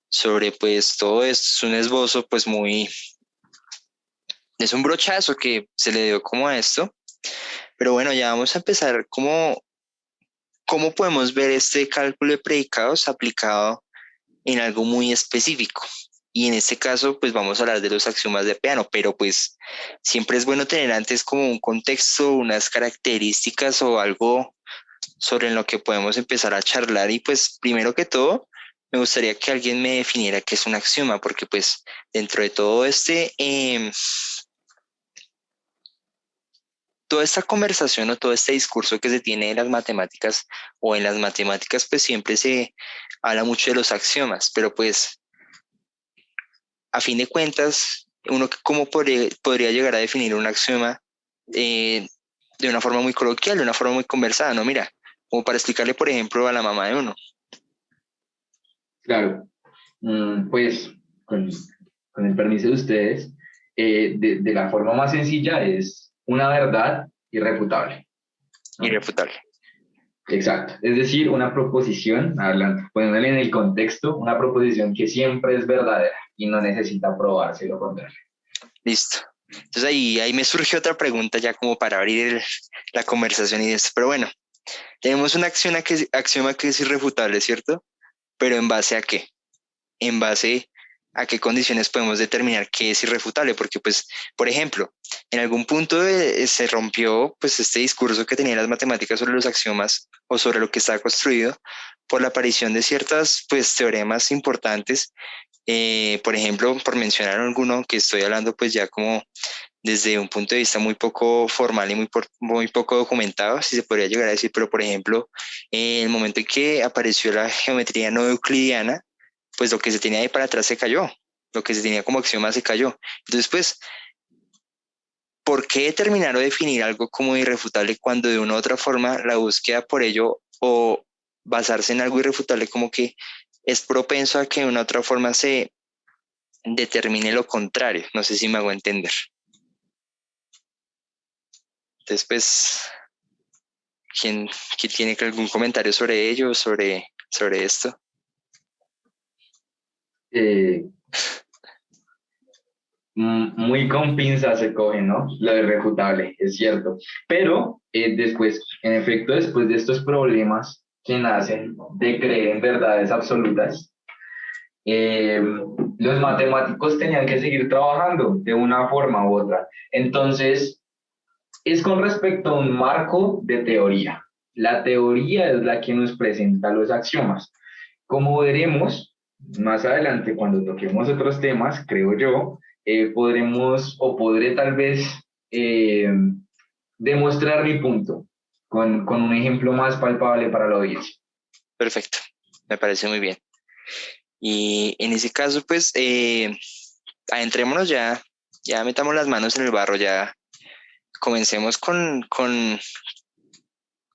sobre pues todo esto, es un esbozo pues muy, es un brochazo que se le dio como a esto, pero bueno, ya vamos a empezar como, cómo podemos ver este cálculo de predicados aplicado en algo muy específico. Y en este caso, pues vamos a hablar de los axiomas de Peano, pero pues siempre es bueno tener antes como un contexto, unas características o algo sobre lo que podemos empezar a charlar. Y pues primero que todo, me gustaría que alguien me definiera qué es un axioma, porque pues dentro de todo toda esta conversación o todo este discurso que se tiene de las matemáticas o en las matemáticas, pues siempre se habla mucho de los axiomas, pero pues a fin de cuentas, uno cómo podría llegar a definir un axioma de una forma muy coloquial, de una forma muy conversada, ¿no? Mira, como para explicarle, por ejemplo, a la mamá de uno. Claro. Pues con el permiso de ustedes, de la forma más sencilla es una verdad irrefutable, ¿no? Irrefutable. Exacto. Es decir, una proposición, hablando, poniéndole en el contexto, una proposición que siempre es verdadera y no necesita probarse lo contrario. Listo. Entonces ahí me surge otra pregunta ya como para abrir la conversación y esto. Pero bueno, tenemos un axioma que es irrefutable, ¿cierto? Pero ¿en base a qué? En base a qué condiciones podemos determinar que es irrefutable, porque pues, por ejemplo, en algún punto se rompió pues este discurso que tenían las matemáticas sobre los axiomas o sobre lo que estaba construido, por la aparición de ciertas pues teoremas importantes. Por ejemplo, por mencionar alguno que estoy hablando pues ya como desde un punto de vista muy poco formal y muy poco documentado, si se podría llegar a decir, pero por ejemplo, en el momento en que apareció la geometría no euclidiana, pues lo que se tenía ahí para atrás se cayó, lo que se tenía como axioma se cayó. Entonces, pues, ¿por qué determinar o definir algo como irrefutable cuando de una u otra forma la búsqueda por ello o basarse en algo irrefutable como que es propenso a que de una u otra forma se determine lo contrario? No sé si me hago entender. Entonces, pues, ¿quién tiene algún comentario sobre ello, sobre esto? Eh, Muy con pinzas se coge, ¿no? Lo irrefutable, es cierto. Pero después, en efecto, después de estos problemas que nacen de creer en verdades absolutas, los matemáticos tenían que seguir trabajando de una forma u otra. Entonces, es con respecto a un marco de teoría. La teoría es la que nos presenta los axiomas. Como veremos más adelante, cuando toquemos otros temas, creo yo, podremos o podré tal vez eh, demostrar mi punto con un ejemplo más palpable para la audiencia. Perfecto, me parece muy bien. Y en ese caso, pues, adentrémonos ya metamos las manos en el barro, ya comencemos con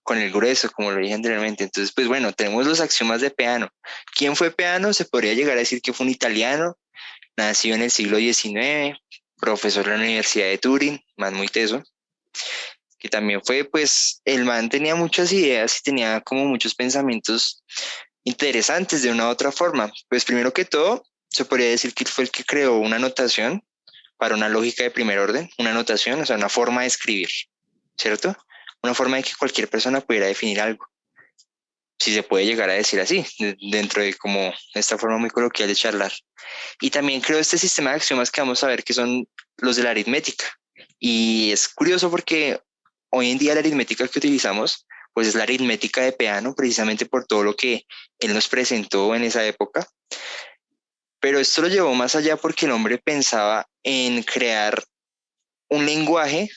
el grueso, como lo dije anteriormente. Entonces, pues bueno, tenemos los axiomas de Peano. ¿Quién fue Peano? Se podría llegar a decir que fue un italiano, nacido en el siglo XIX, profesor de la Universidad de Turín, man muy teso, que también fue, pues, el man tenía muchas ideas y tenía como muchos pensamientos interesantes de una u otra forma. Pues primero que todo, se podría decir que fue el que creó una notación para una lógica de primer orden, una notación, o sea, una forma de escribir, ¿cierto? Una forma de que cualquier persona pudiera definir algo, si se puede llegar a decir así, dentro de como esta forma muy coloquial de charlar. Y también creo este sistema de axiomas que vamos a ver que son los de la aritmética. Y es curioso porque hoy en día la aritmética que utilizamos, pues es la aritmética de Peano, precisamente por todo lo que él nos presentó en esa época. Pero esto lo llevó más allá porque el hombre pensaba en crear un lenguaje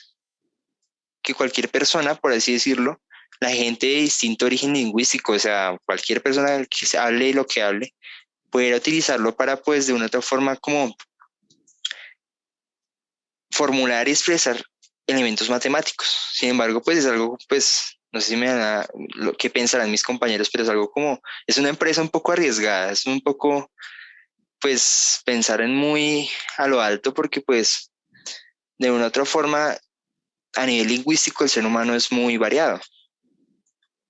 que cualquier persona, por así decirlo, la gente de distinto origen lingüístico, o sea, cualquier persona que se hable lo que hable, pudiera utilizarlo para, pues, de una otra forma como formular y expresar elementos matemáticos. Sin embargo, pues es algo, pues, no sé si me da lo que pensarán mis compañeros, pero es algo como, es una empresa un poco arriesgada, es un poco, pues, pensar en muy a lo alto, porque, pues, de una u otra forma, a nivel lingüístico, el ser humano es muy variado.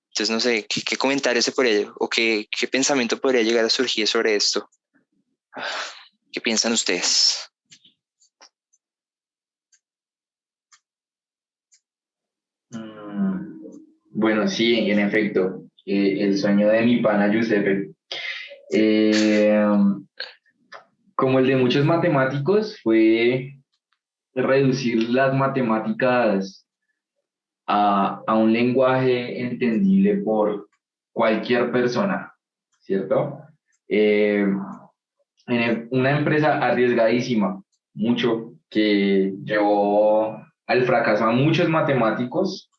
Entonces, no sé, ¿qué comentario se podría, o qué pensamiento podría llegar a surgir sobre esto? ¿Qué piensan ustedes? Mm, bueno, sí, en efecto, el sueño de mi pana Giuseppe. Eh, Como el de muchos matemáticos, fue reducir las matemáticas a un lenguaje entendible por cualquier persona, ¿cierto? Eh, una empresa arriesgadísima, mucho, que llevó al fracaso a muchos matemáticos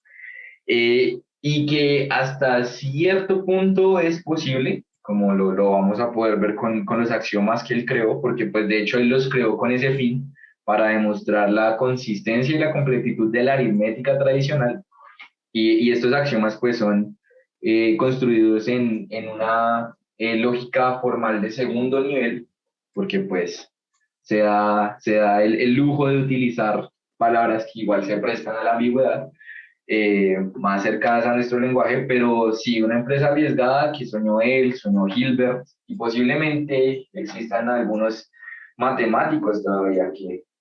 y que hasta cierto punto es posible, como lo vamos a poder ver con los axiomas que él creó, porque pues de hecho él los creó con ese fin, para demostrar la consistencia y la completitud de la aritmética tradicional. Y estos axiomas pues son construidos en una lógica formal de segundo nivel, porque pues se da el lujo de utilizar palabras que igual se prestan a la ambigüedad, más cercanas a nuestro lenguaje, pero sí una empresa arriesgada que soñó él, soñó Hilbert, y posiblemente existan algunos matemáticos todavía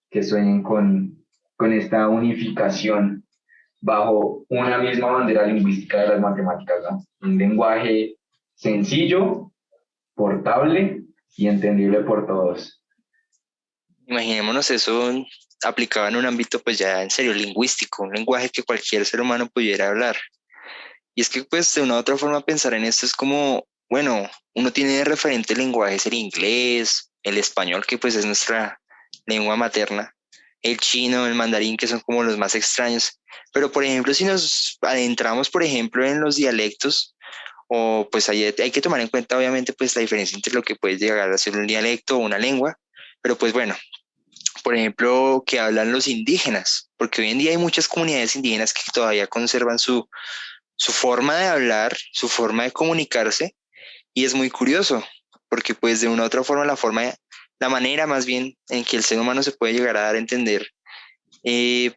que sueñen con esta unificación bajo una misma bandera lingüística de las matemáticas, ¿no? Un lenguaje sencillo, portable y entendible por todos. Imaginémonos eso aplicado en un ámbito pues ya en serio lingüístico, un lenguaje que cualquier ser humano pudiera hablar. Y es que pues de una u otra forma pensar en esto es como bueno, uno tiene de referente lenguajes el inglés, el español, que pues es nuestra lengua materna, el chino, el mandarín, que son como los más extraños. Pero, por ejemplo, si nos adentramos, por ejemplo, en los dialectos, o pues hay que tomar en cuenta, obviamente, pues la diferencia entre lo que puede llegar a ser un dialecto o una lengua, pero pues bueno, por ejemplo, que hablan los indígenas, porque hoy en día hay muchas comunidades indígenas que todavía conservan su forma de hablar, su forma de comunicarse, y es muy curioso, porque pues de una u otra forma la manera más bien en que el ser humano se puede llegar a dar a entender, eh,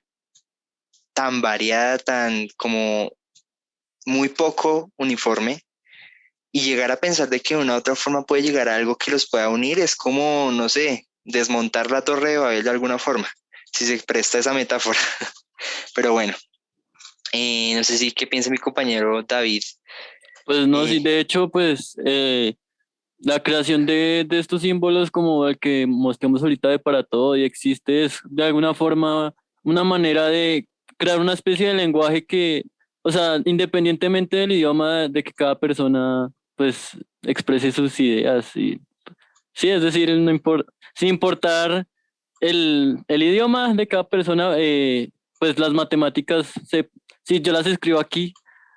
tan variada, tan como muy poco uniforme, y llegar a pensar de que de una u otra forma puede llegar a algo que los pueda unir, es como, no sé, desmontar la Torre de Babel de alguna forma, si se presta esa metáfora. Pero bueno, no sé si qué piensa mi compañero David. Pues no, Eh, sí, de hecho, pues la creación de estos símbolos como el que mostramos ahorita de para todo y existe es de alguna forma una manera de crear una especie de lenguaje que, o sea, independientemente del idioma de que cada persona pues exprese sus ideas y sí, es decir, no sin importar el idioma de cada persona, pues las matemáticas, si yo las escribo aquí,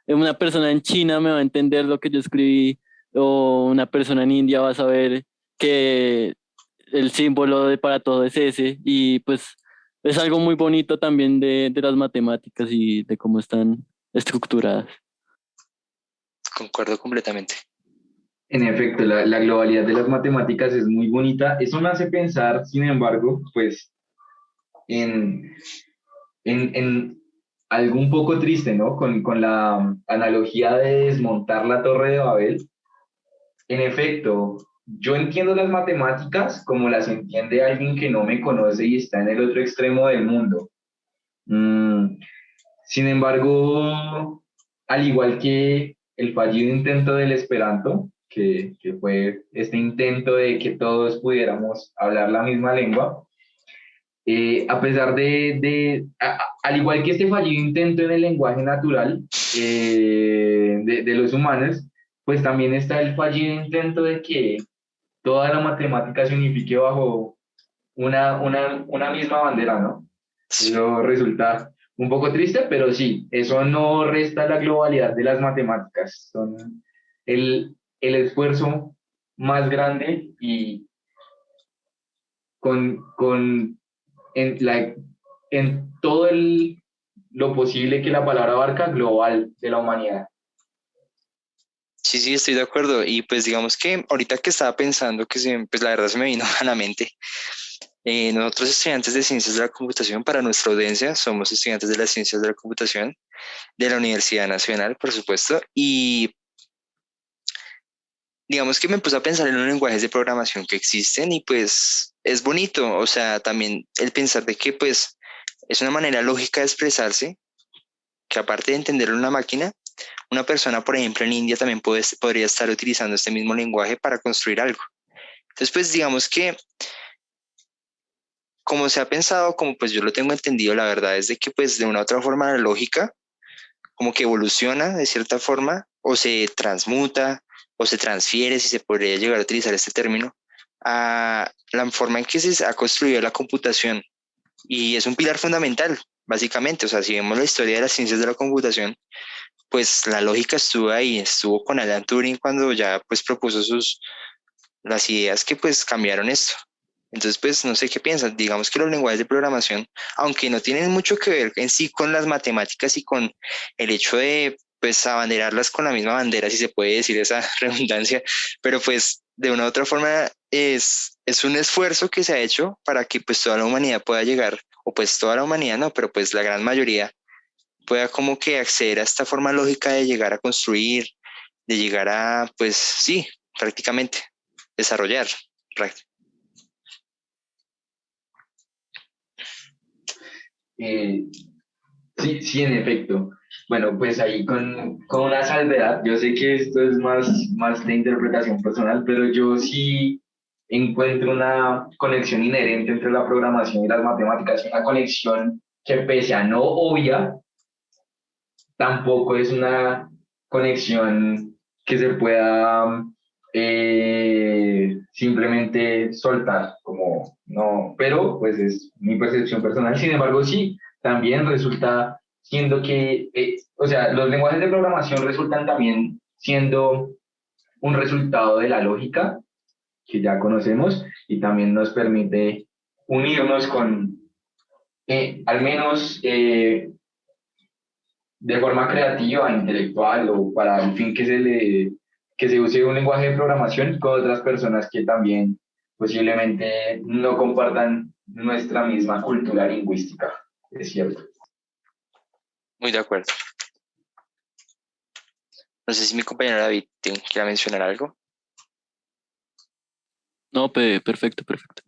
una persona en China me va a entender lo que yo escribí, o una persona en India va a saber que el símbolo de para todo es ese, y pues es algo muy bonito también de las matemáticas y de cómo están estructuradas. Concuerdo completamente. En efecto, la globalidad de las matemáticas es muy bonita. Eso me hace pensar, sin embargo, pues en, en algo un poco triste, ¿no? Con la analogía de desmontar la Torre de Babel. En efecto, yo entiendo las matemáticas como las entiende alguien que no me conoce y está en el otro extremo del mundo. Mm, sin embargo, al igual que el fallido intento del Esperanto, que fue este intento de que todos pudiéramos hablar la misma lengua, a pesar al igual que este fallido intento en el lenguaje natural de los humanos, pues también está el fallido intento de que toda la matemática se unifique bajo una misma bandera, ¿no? Eso resulta un poco triste, pero sí, eso no resta la globalidad de las matemáticas. Son el esfuerzo más grande y con en todo lo posible que la palabra abarca global de la humanidad. Sí, sí, estoy de acuerdo. Y pues digamos que ahorita que estaba pensando pues la verdad se me vino a la mente. Nosotros estudiantes de ciencias de la computación, para nuestra audiencia, somos estudiantes de las ciencias de la computación de la Universidad Nacional, por supuesto. Y digamos que me puse a pensar en los lenguajes de programación que existen y pues es bonito. O sea, también el pensar de que pues es una manera lógica de expresarse, que aparte de entender una máquina, una persona, por ejemplo, en India también podría estar utilizando este mismo lenguaje para construir algo. Entonces, pues digamos que como se ha pensado, como pues yo lo tengo entendido, la verdad es de que pues de una u otra forma la lógica como que evoluciona de cierta forma o se transmuta o se transfiere, si se podría llegar a utilizar este término, a la forma en que se ha construido la computación. Y es un pilar fundamental, básicamente. O sea, si vemos la historia de las ciencias de la computación, pues la lógica estuvo ahí, estuvo con Alan Turing cuando ya pues propuso las ideas que pues cambiaron esto. Entonces, pues no sé qué piensas. Digamos que los lenguajes de programación, aunque no tienen mucho que ver en sí con las matemáticas y con el hecho de pues abanderarlas con la misma bandera, si se puede decir esa redundancia, pero pues de una u otra forma es un esfuerzo que se ha hecho para que pues toda la humanidad pueda llegar, o pues toda la humanidad no, pero pues la gran mayoría pueda como que acceder a esta forma lógica de llegar a construir, de llegar a, pues sí, prácticamente desarrollar. Eh, sí, sí, en efecto. Bueno, pues ahí con una salvedad, yo sé que esto es más de interpretación personal, pero yo sí encuentro una conexión inherente entre la programación y las matemáticas, una conexión que pese a no obvia, tampoco es una conexión que se pueda simplemente soltar, como no, pero pues es mi percepción personal. Sin embargo, sí, también resulta siendo que, o sea, los lenguajes de programación resultan también siendo un resultado de la lógica que ya conocemos y también nos permite unirnos con, al menos de forma creativa, intelectual o para el fin que se use un lenguaje de programación con otras personas que también posiblemente no compartan nuestra misma cultura lingüística, es cierto. Muy de acuerdo. No sé si mi compañero David quiere mencionar algo. No, perfecto, perfecto.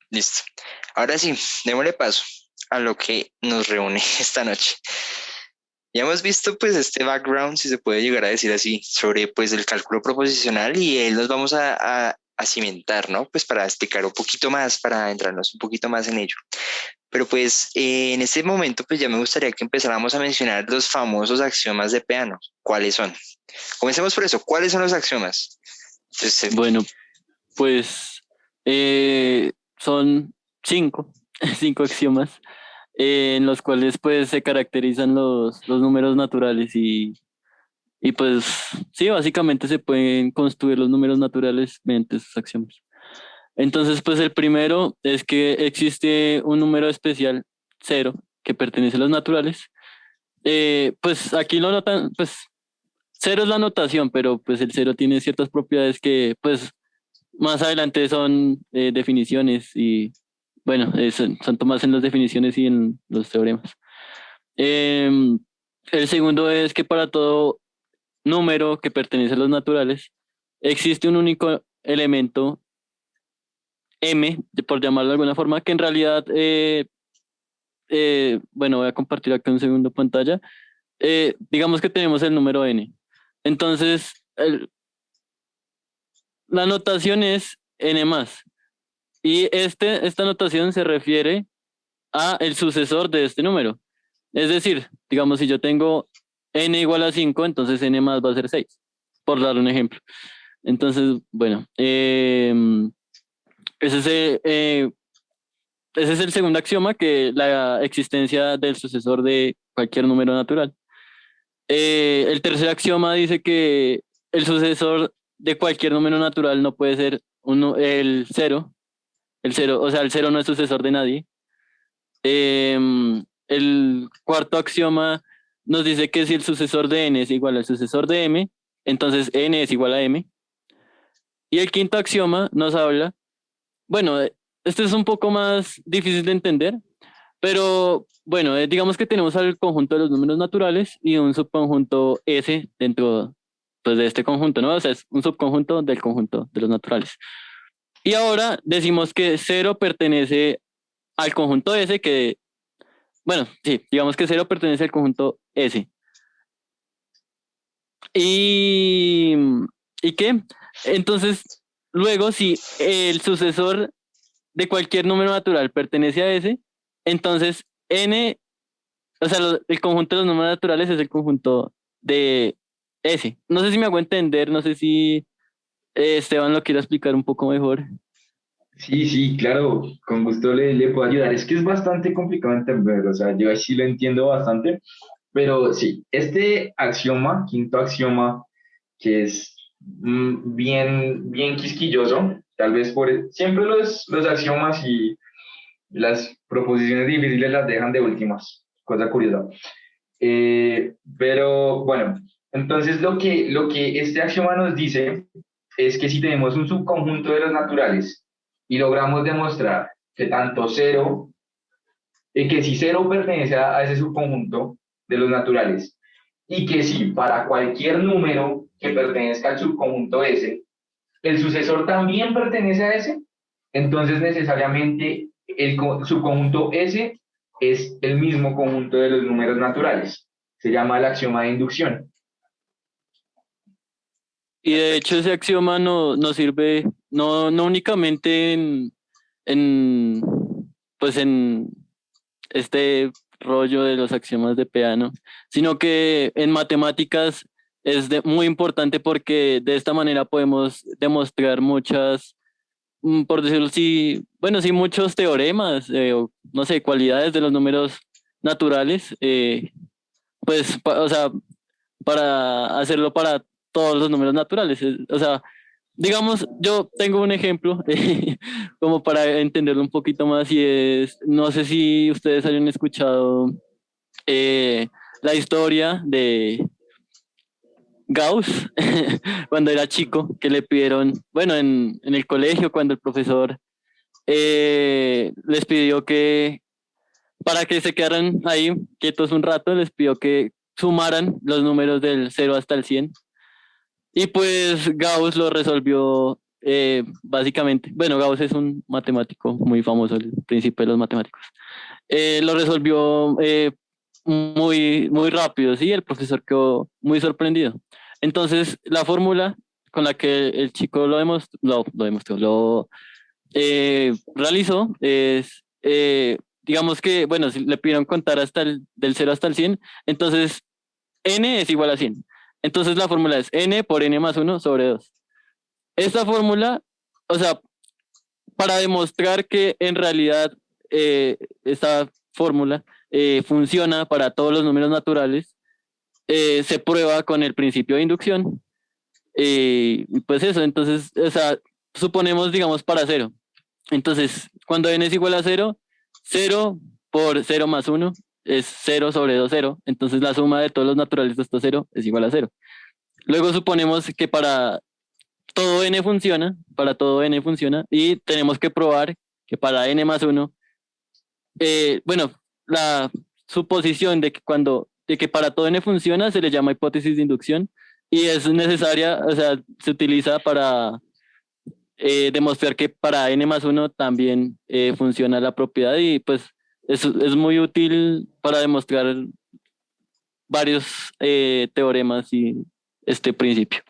Listo. Ahora sí, démosle paso a lo que nos reúne esta noche. Ya hemos visto pues este background, si se puede llegar a decir así, sobre pues el cálculo proposicional y él nos vamos a cimentar, ¿no? Pues para explicar un poquito más, para entrarnos un poquito más en ello. Pero pues en este momento pues ya me gustaría que empezáramos a mencionar los famosos axiomas de Peano. ¿Cuáles son? Comencemos por eso. ¿Cuáles son los axiomas? Entonces, Bueno, pues son cinco, cinco axiomas en los cuales pues se caracterizan los números naturales y pues sí, básicamente se pueden construir los números naturales mediante esos axiomas. Entonces pues el primero es que existe un número especial, cero, que pertenece a los naturales. Pues aquí lo notan, pues cero es la notación, pero pues el cero tiene ciertas propiedades que pues más adelante son definiciones y bueno, son tomadas en las definiciones y en los teoremas. Em, el segundo es que para todo número que pertenece a los naturales existe un único elemento m, por llamarlo de alguna forma, que en realidad, bueno, voy a compartir acá un segundo pantalla. Digamos que tenemos el número n. Entonces, la notación es n más. Y esta notación se refiere a el sucesor de este número. Es decir, digamos, si yo tengo n igual a 5, entonces n más va a ser 6, por dar un ejemplo. Entonces, bueno, ese es, ese es el segundo axioma, que la existencia del sucesor de cualquier número natural. El tercer axioma dice que el sucesor de cualquier número natural no puede ser el cero. El cero, o sea, el cero no es sucesor de nadie. El cuarto axioma nos dice que si el sucesor de n es igual al sucesor de m, entonces n es igual a m. Y el quinto axioma nos habla, bueno, este es un poco más difícil de entender, pero bueno, digamos que tenemos al conjunto de los números naturales y un subconjunto S dentro pues, de este conjunto, ¿no? O sea, es un subconjunto del conjunto de los naturales. Y ahora decimos que cero pertenece al conjunto S, que, bueno, sí, digamos que cero pertenece al conjunto S. ¿Y, ¿y qué? Entonces, luego, si el sucesor de cualquier número natural pertenece a S, entonces n, o sea, el conjunto de los números naturales es el conjunto de S. No sé si me hago entender, no sé si Esteban lo quiere explicar un poco mejor. Sí, sí, claro, con gusto le puedo ayudar. Es que es bastante complicado entender, o sea, yo ahí sí lo entiendo bastante, pero sí, este axioma, quinto axioma, que es bien quisquilloso, tal vez siempre los axiomas y las proposiciones difíciles las dejan de últimas, cosa curiosa. Pero bueno, entonces lo que este axioma nos dice es que si tenemos un subconjunto de los naturales y logramos demostrar que tanto cero, que si cero pertenece a ese subconjunto de los naturales y que si para cualquier número que pertenezca al subconjunto S, el sucesor también pertenece a ese, entonces necesariamente el subconjunto S es el mismo conjunto de los números naturales. Se llama el axioma de inducción. Y de hecho ese axioma nos sirve no únicamente en, pues en este rollo de los axiomas de Peano, sino que en matemáticas es muy importante porque de esta manera podemos demostrar muchas, por decirlo así, bueno, sí, muchos teoremas, o no sé, cualidades de los números naturales, pues, o sea, para hacerlo para todos los números naturales. O sea, digamos, yo tengo un ejemplo como para entenderlo un poquito más y es, no sé si ustedes hayan escuchado eh, la historia de Gauss cuando era chico, que le pidieron, bueno, en el colegio, cuando el profesor les pidió que, para que se quedaran ahí quietos un rato, les pidió que sumaran los números del 0 hasta el 100. Y pues Gauss lo resolvió básicamente. Bueno, Gauss es un matemático muy famoso, el príncipe de los matemáticos. Lo resolvió muy rápido, ¿sí? El profesor quedó muy sorprendido. Entonces, la fórmula con la que el chico lo realizó es, digamos que, bueno, si le pidieron contar del 0 hasta el 100, entonces n es igual a 100. Entonces la fórmula es n por n+1/2. Esta fórmula, o sea, para demostrar que en realidad esta fórmula funciona para todos los números naturales, se prueba con el principio de inducción. Y pues eso, entonces, o sea, suponemos, digamos, para 0. Entonces, cuando n es igual a 0, 0 por 0+1 es 0/2, 0. Entonces la suma de todos los naturales de estos 0 es igual a 0. Luego suponemos que para todo n funciona, y tenemos que probar que para n+1, bueno, la suposición de que para todo n funciona se le llama hipótesis de inducción, y es necesaria, o sea, se utiliza para demostrar que para n+1 también funciona la propiedad, y pues es muy útil para demostrar varios teoremas y este principio.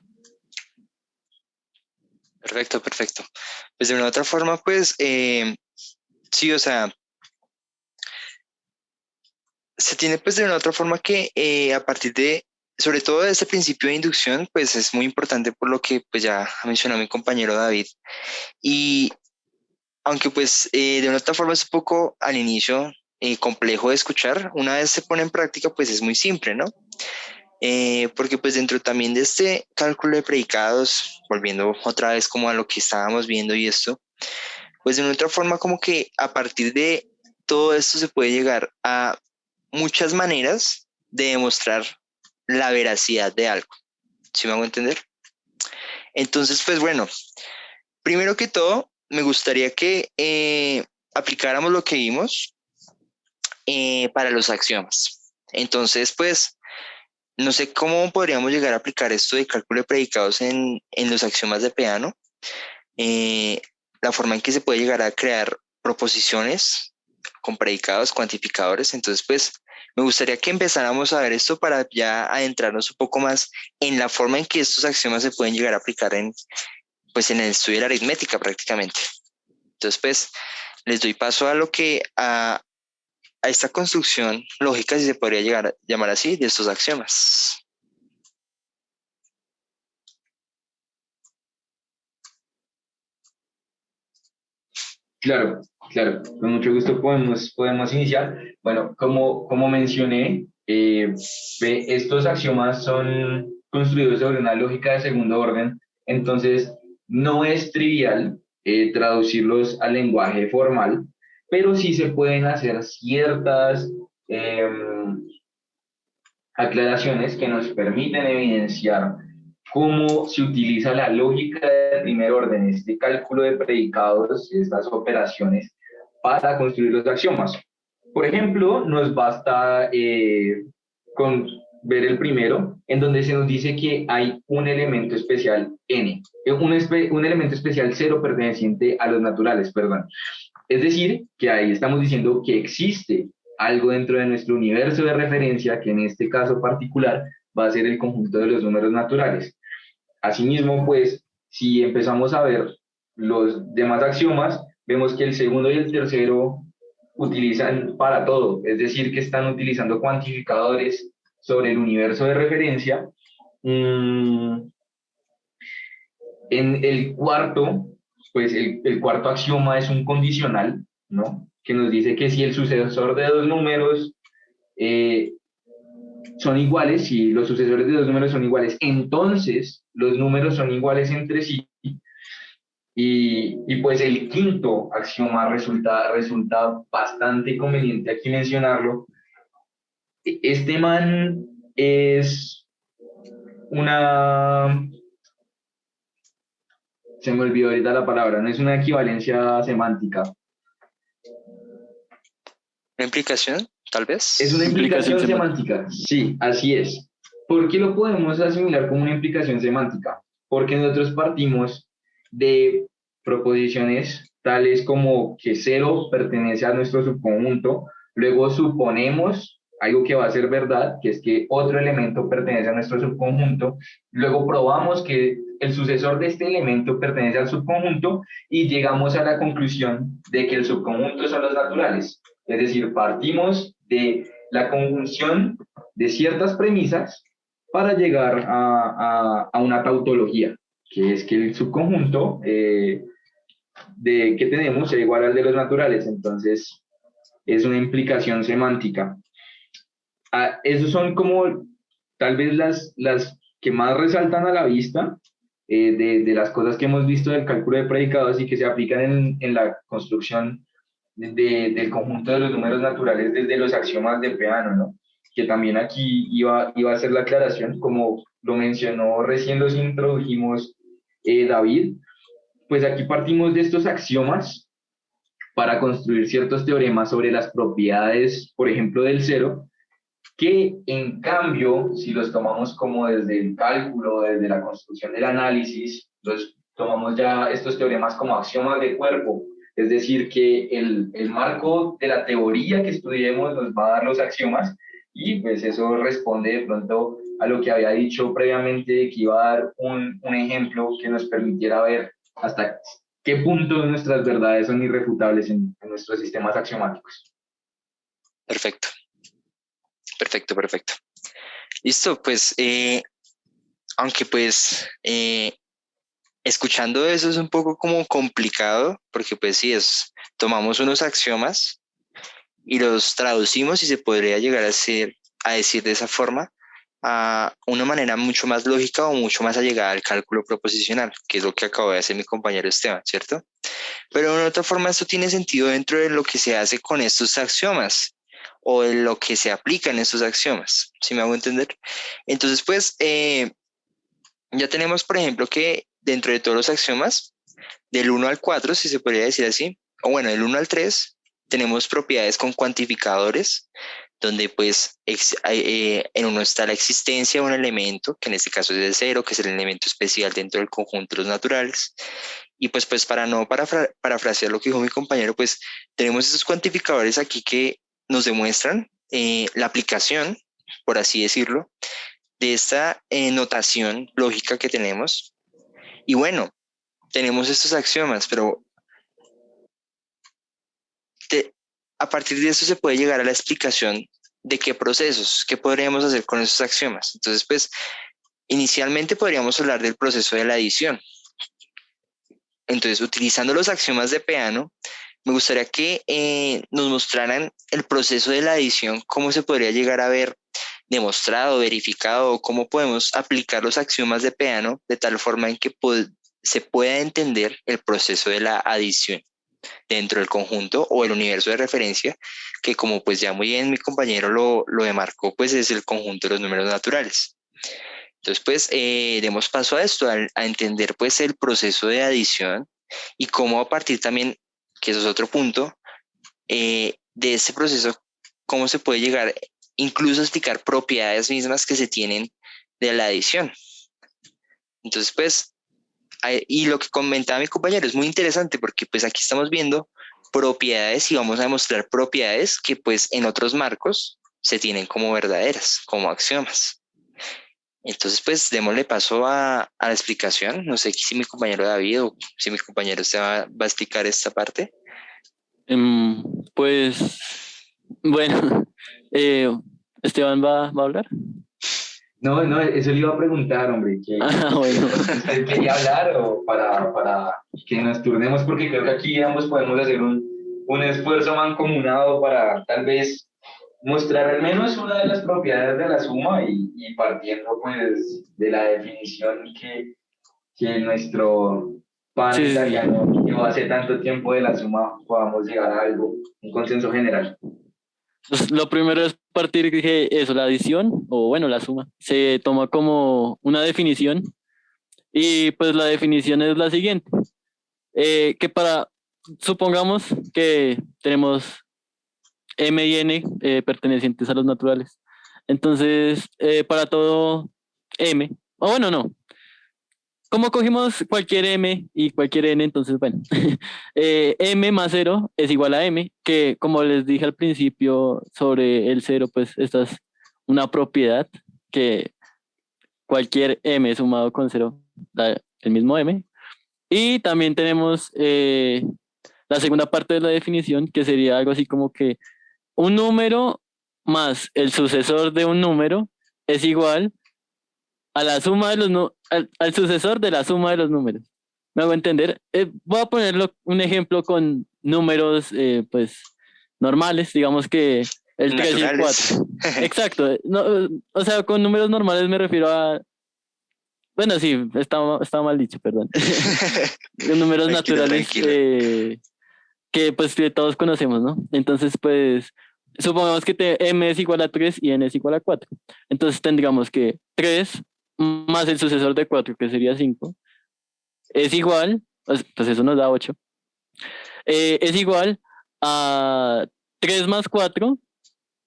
Perfecto, perfecto. Pues de una otra forma, pues sí, o sea, se tiene pues de una otra forma que a partir de, sobre todo de este principio de inducción, pues es muy importante por lo que pues ya mencionó mi compañero David. Y aunque pues de una otra forma es un poco al inicio complejo de escuchar, una vez se pone en práctica pues es muy simple, ¿no? Porque pues dentro también de este cálculo de predicados, volviendo otra vez como a lo que estábamos viendo y esto, pues de una otra forma como que a partir de todo esto se puede llegar a muchas maneras de demostrar la veracidad de algo. ¿Sí me hago entender? Entonces, pues bueno, primero que todo, me gustaría que aplicáramos lo que vimos para los axiomas. Entonces, pues, no sé cómo podríamos llegar a aplicar esto de cálculo de predicados en los axiomas de Peano. Eh, la forma en que se puede llegar a crear proposiciones con predicados, cuantificadores. Entonces, pues, me gustaría que empezáramos a ver esto para ya adentrarnos un poco más en la forma en que estos axiomas se pueden llegar a aplicar pues, en el estudio de la aritmética prácticamente. Entonces, pues, les doy paso a a esta construcción lógica, si se podría llegar a llamar así, de estos axiomas. Claro, claro, con mucho gusto podemos iniciar. Bueno, como mencioné, estos axiomas son construidos sobre una lógica de segundo orden, entonces no es trivial traducirlos al lenguaje formal, pero sí se pueden hacer ciertas aclaraciones que nos permiten evidenciar cómo se utiliza la lógica de primer orden, este cálculo de predicados, estas operaciones, para construir los axiomas. Por ejemplo, nos basta con ver el primero, en donde se nos dice que hay un elemento especial n, un elemento especial 0 perteneciente a los naturales, perdón. Es decir, que ahí estamos diciendo que existe algo dentro de nuestro universo de referencia, que en este caso particular va a ser el conjunto de los números naturales. Asimismo, pues, si empezamos a ver los demás axiomas, vemos que el segundo y el tercero utilizan para todo, es decir, que están utilizando cuantificadores sobre el universo de referencia, Mm, en el cuarto, pues el cuarto axioma es un condicional, ¿no? Que nos dice que si el sucesor de dos números eh, son iguales, si los sucesores de dos números son iguales, entonces los números son iguales entre sí. Y pues el quinto axioma resulta bastante conveniente aquí mencionarlo. Este man es una, se me olvidó ahorita la palabra, no es una equivalencia semántica, ¿Una implicación, tal es una vez? Implicación implicación semántica. semántica. Sí, así es. ¿Por qué lo podemos asimilar como una implicación semántica? Porque nosotros partimos de proposiciones tales como que cero pertenece a nuestro subconjunto, luego suponemos algo que va a ser verdad, que es que otro elemento pertenece a nuestro subconjunto, luego probamos que el sucesor de este elemento pertenece al subconjunto y llegamos a la conclusión de que el subconjunto son los naturales. Es decir, partimos de la conjunción de ciertas premisas para llegar a una tautología, que es que el subconjunto que tenemos es igual al de los naturales. Entonces, es una implicación semántica. Esos son como tal vez las que más resaltan a la vista de las cosas que hemos visto del cálculo de predicados y que se aplican en la construcción del conjunto de los números naturales desde los axiomas de Peano, ¿no? Que también aquí iba a hacer la aclaración, como lo mencionó recién los introdujimos David, pues aquí partimos de estos axiomas para construir ciertos teoremas sobre las propiedades, por ejemplo, del cero, que en cambio, si los tomamos como desde el cálculo, desde la construcción del análisis, los tomamos ya estos teoremas como axiomas de cuerpo, es decir, que el marco de la teoría que estudiemos nos va a dar los axiomas y pues eso responde de pronto a lo que había dicho previamente, que iba a dar un ejemplo que nos permitiera ver hasta qué punto nuestras verdades son irrefutables en nuestros sistemas axiomáticos. Perfecto, perfecto, perfecto. Listo, pues, aunque pues escuchando eso es un poco como complicado, porque pues sí, tomamos unos axiomas y los traducimos y se podría llegar a decir de esa forma, a una manera mucho más lógica o mucho más allegada al cálculo proposicional, que es lo que acabó de hacer mi compañero Esteban, ¿cierto? Pero de otra forma esto tiene sentido dentro de lo que se hace con estos axiomas o de lo que se aplica en estos axiomas, ¿si me hago entender? Entonces, pues, ya tenemos, por ejemplo, que dentro de todos los axiomas, del 1 al 4, si se podría decir así, o bueno, del 1 al 3, tenemos propiedades con cuantificadores, donde pues en uno está la existencia de un elemento, que en este caso es el cero, que es el elemento especial dentro del conjunto de los naturales. Y pues para no parafrasear lo que dijo mi compañero, pues tenemos estos cuantificadores aquí que nos demuestran la aplicación, por así decirlo, de esta notación lógica que tenemos. Y bueno, tenemos estos axiomas, pero te- a partir de esto se puede llegar a la explicación de qué procesos, qué podríamos hacer con esos axiomas. Entonces, pues, inicialmente podríamos hablar del proceso de la adición. Entonces, utilizando los axiomas de Peano, me gustaría que nos mostraran el proceso de la adición, cómo se podría llegar a ver demostrado, verificado, cómo podemos aplicar los axiomas de Peano de tal forma en que se pueda entender el proceso de la adición dentro del conjunto o el universo de referencia, que como pues ya muy bien mi compañero lo demarcó, pues es el conjunto de los números naturales. Entonces, pues demos paso a esto, a entender pues el proceso de adición y cómo a partir también, que eso es otro punto, de este proceso, cómo se puede llegar incluso a explicar propiedades mismas que se tienen de la adición. Entonces, pues, y lo que comentaba mi compañero es muy interesante porque pues aquí estamos viendo propiedades y vamos a demostrar propiedades que pues en otros marcos se tienen como verdaderas, como axiomas. Entonces, pues démosle paso a la explicación. No sé si mi compañero David o si mi compañero se va a explicar esta parte. Em, pues, bueno, eh, Esteban va a hablar. No, eso le iba a preguntar, hombre, que Bueno. usted quería hablar o para que nos turnemos, porque creo que aquí ambos podemos hacer un esfuerzo mancomunado para tal vez mostrar al menos una de las propiedades de la suma y partiendo pues de la definición que nuestro pan Sí, sí, sí. italiano llevó hace tanto tiempo de la suma, podamos llegar a algo, un consenso general. Pues, lo primero es partir que eso, la adición, o bueno, la suma, se toma como una definición y pues la definición es la siguiente, que supongamos que tenemos M y N pertenecientes a los naturales. Entonces, para todo M, o bueno, no, como cogimos cualquier M y cualquier N, entonces, bueno, M más cero es igual a M, que como les dije al principio sobre el cero, pues esta es una propiedad que cualquier M sumado con cero da el mismo M. Y también tenemos la segunda parte de la definición, que sería algo así como que un número más el sucesor de un número es igual a la suma de al sucesor de la suma de los números. ¿Me hago entender? Voy a ponerlo un ejemplo con números pues normales, digamos que el 3 y el Naturales. 4. Exacto. No, o sea, con números normales me refiero a... Bueno, sí, estaba mal dicho, perdón. Números Tranquilo, naturales tranquilo. que pues que todos conocemos, ¿no? Entonces, pues, supongamos que m es igual a 3 y n es igual a 4. Entonces tendríamos que 3 más el sucesor de 4, que sería 5, es igual, pues eso nos da 8, es igual a 3 más 4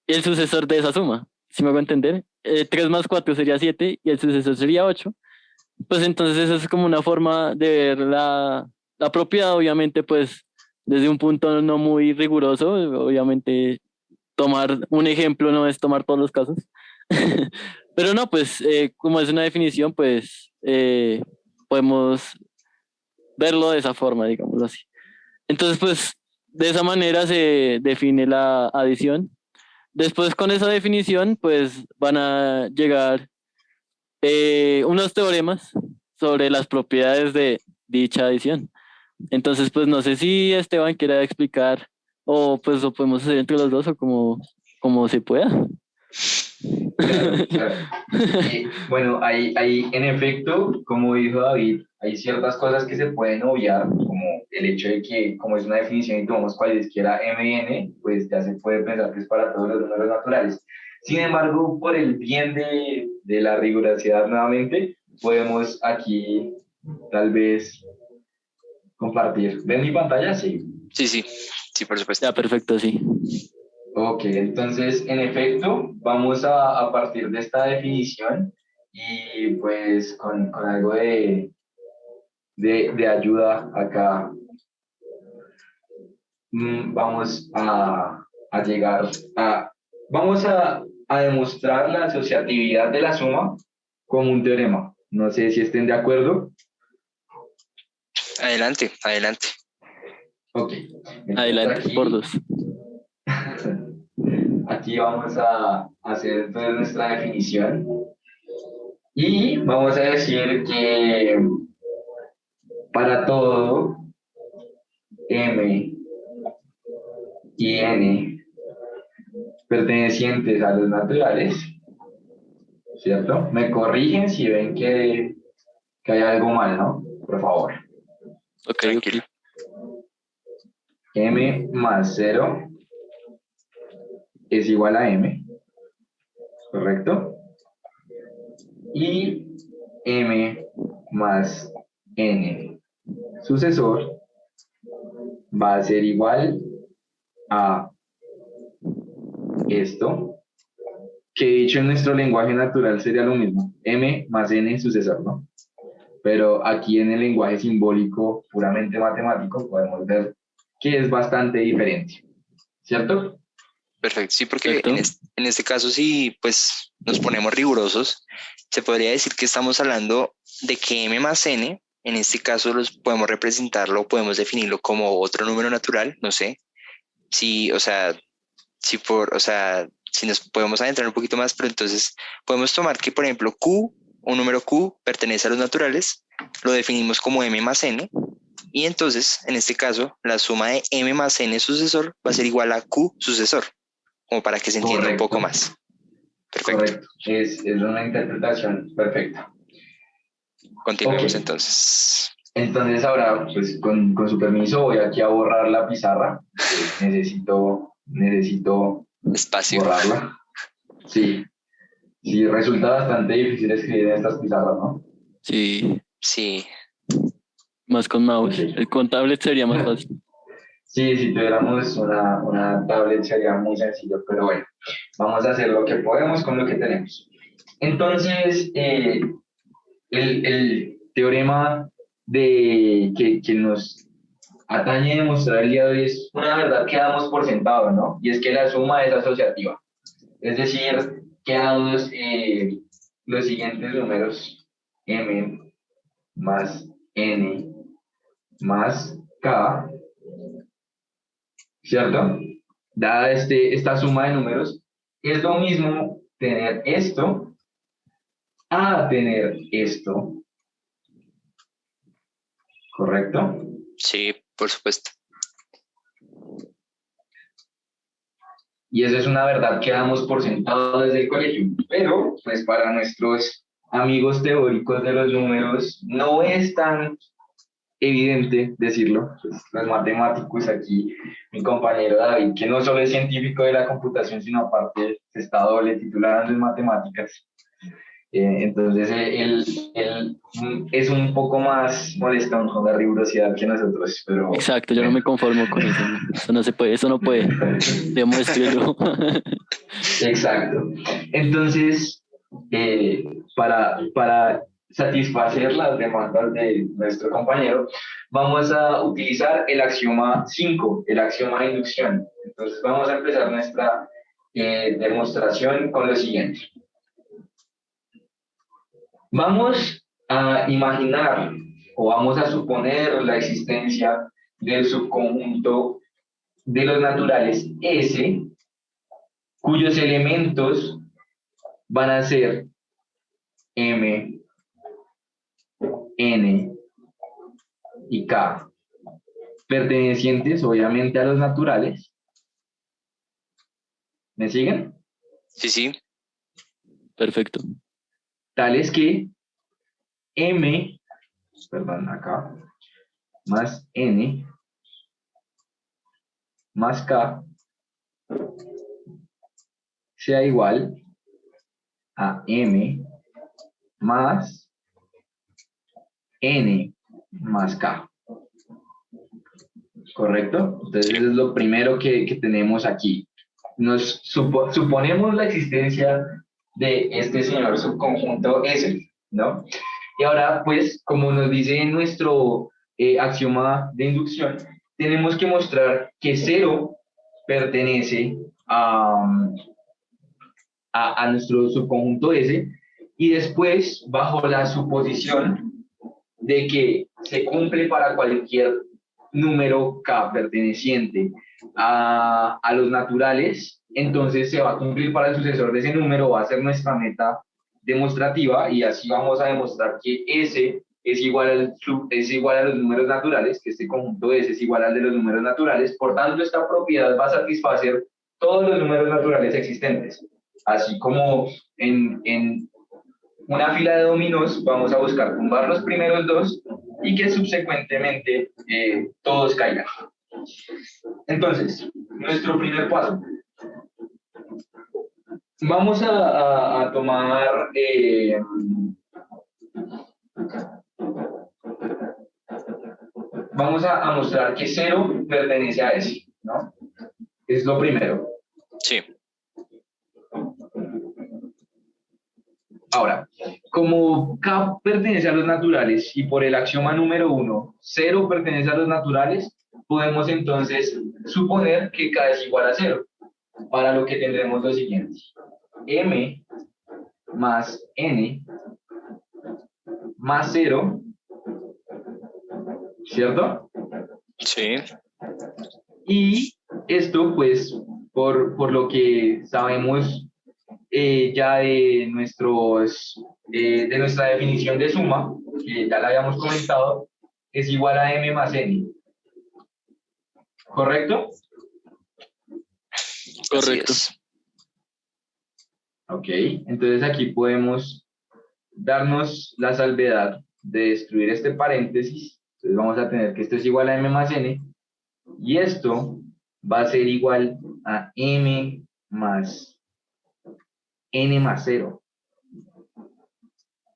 y el sucesor de esa suma. ¿Sí me hago entender? 3 más 4 sería 7 y el sucesor sería 8. Pues entonces eso es como una forma de ver la propiedad, obviamente, pues desde un punto no muy riguroso, obviamente tomar un ejemplo no es tomar todos los casos, pero no, pues como es una definición, pues podemos verlo de esa forma, digámoslo así. Entonces, pues de esa manera se define la adición. Después con esa definición, pues van a llegar unos teoremas sobre las propiedades de dicha adición. Entonces, pues no sé si Esteban quiera explicar o pues lo podemos hacer entre los dos o como se pueda. Claro, claro. Bueno, en efecto, como dijo David, hay ciertas cosas que se pueden obviar, como el hecho de que, como es una definición y tomamos cualesquiera M y N, pues ya se puede pensar que es para todos los números naturales. Sin embargo, por el bien de la rigurosidad nuevamente, podemos aquí tal vez compartir. ¿Ven mi pantalla? Sí. Sí, sí, sí, por supuesto. Ya, perfecto, sí. Ok, entonces en efecto vamos a partir de esta definición y pues con algo de ayuda acá vamos a llegar vamos a demostrar la asociatividad de la suma como un teorema. No sé si estén de acuerdo. Adelante, adelante. Ok, entonces Adelante, por dos. aquí vamos a hacer entonces nuestra definición. Y vamos a decir que para todo M y N pertenecientes a los naturales, ¿cierto? Me corrigen si ven que hay algo mal, ¿no? Por favor. Ok, Tranquilo. M más 0 es igual a M, ¿correcto? Y M más N sucesor va a ser igual a esto, que dicho en nuestro lenguaje natural sería lo mismo, M más N sucesor, ¿no? Pero aquí en el lenguaje simbólico puramente matemático podemos ver que es bastante diferente, ¿cierto? Perfecto, sí, porque perfecto. en este caso, si pues nos ponemos rigurosos, se podría decir que estamos hablando de que m más n, en este caso los podemos representarlo, podemos definirlo como otro número natural, no sé, si, o sea, si por, o sea, si nos podemos adentrar un poquito más, pero entonces podemos tomar que, por ejemplo, Q, un número Q pertenece a los naturales, lo definimos como M más N, y entonces, en este caso, la suma de M más N sucesor va a ser igual a Q sucesor, como para que se entienda un Correcto, poco más. Perfecto. correcto. Es una interpretación perfecta. Continuemos Ok, entonces. entonces ahora, pues con su permiso, voy aquí a borrar la pizarra. Necesito Espacio. borrarla. Sí, sí, resulta bastante difícil escribir en estas pizarras, ¿no? Sí, Sí, más con mouse. Ok. Con tablet sería más fácil. Sí, si tuviéramos una tablet sería muy sencillo, pero bueno, vamos a hacer lo que podemos con lo que tenemos. Entonces, el teorema que nos atañe demostrar el día de hoy es una verdad que damos por sentado, ¿no? Y es que la suma es asociativa. Es decir, que dados los siguientes números, m más n más k, ¿cierto? Dada esta suma de números, es lo mismo tener esto a tener esto, ¿correcto? sí, por supuesto. Y eso es una verdad que damos por sentado desde el colegio. Pero, pues para nuestros amigos teóricos de los números, no es tan evidente decirlo. Pues, los matemáticos aquí, mi compañero David, que no solo es científico de la computación, sino aparte se está doble titulando en matemáticas. Entonces, él es un poco más molestón con la rigurosidad que nosotros, pero Exacto, yo no bueno. me conformo con eso. Eso no se puede, eso no puede. Demuéstrelo. Exacto. Entonces, para satisfacer las demandas de nuestro compañero, vamos a utilizar el axioma 5, el axioma de inducción. Entonces, vamos a empezar nuestra demostración con lo siguiente. Vamos a imaginar o vamos a suponer la existencia del subconjunto de los naturales S, cuyos elementos van a ser M, N y K, pertenecientes obviamente a los naturales. ¿Me siguen? Sí, sí, Perfecto. Tales que M, perdón, acá, más N, más K, sea igual a M más N más K. ¿Correcto? Entonces, sí. eso es lo primero que tenemos aquí. Nos suponemos la existencia de este señor subconjunto S, ¿no? Y ahora, pues, como nos dice nuestro axioma de inducción, tenemos que mostrar que cero pertenece a nuestro subconjunto S y después, bajo la suposición de que se cumple para cualquier número K perteneciente a los naturales, entonces se va a cumplir para el sucesor de ese número, va a ser nuestra meta demostrativa y así vamos a demostrar que S es igual a los números naturales, que este conjunto S es igual al de los números naturales, por tanto esta propiedad va a satisfacer todos los números naturales existentes, así como en una fila de dominos, vamos a buscar tumbar los primeros dos y que subsecuentemente todos caigan. Entonces, nuestro primer paso. Vamos a tomar vamos a mostrar que 0 pertenece a S, ¿no? Es lo primero. Sí, Ahora, como K pertenece a los naturales y por el axioma número 1, 0 pertenece a los naturales, podemos entonces suponer que K es igual a 0, para lo que tendremos lo siguiente. M más N más 0, ¿cierto? sí, Y esto, pues, por lo que sabemos ya de nuestra definición de suma, que ya la habíamos comentado, es igual a m más n. ¿Correcto? Así Correcto. es. Ok, entonces aquí podemos darnos la salvedad de destruir este paréntesis. Entonces vamos a tener que esto es igual a m más n, y esto va a ser igual a m más n más 0.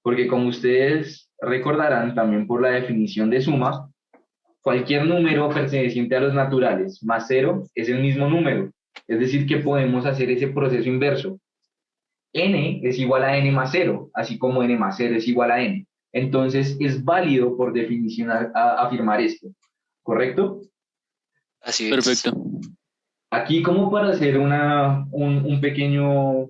Porque como ustedes recordarán también por la definición de suma, cualquier número perteneciente a los naturales más 0 es el mismo número. Es decir, que podemos hacer ese proceso inverso. N es igual a n más 0, así como n más 0 es igual a n. Entonces es válido por definición afirmar esto. ¿Correcto? Así es. Perfecto. Aquí como para hacer un pequeño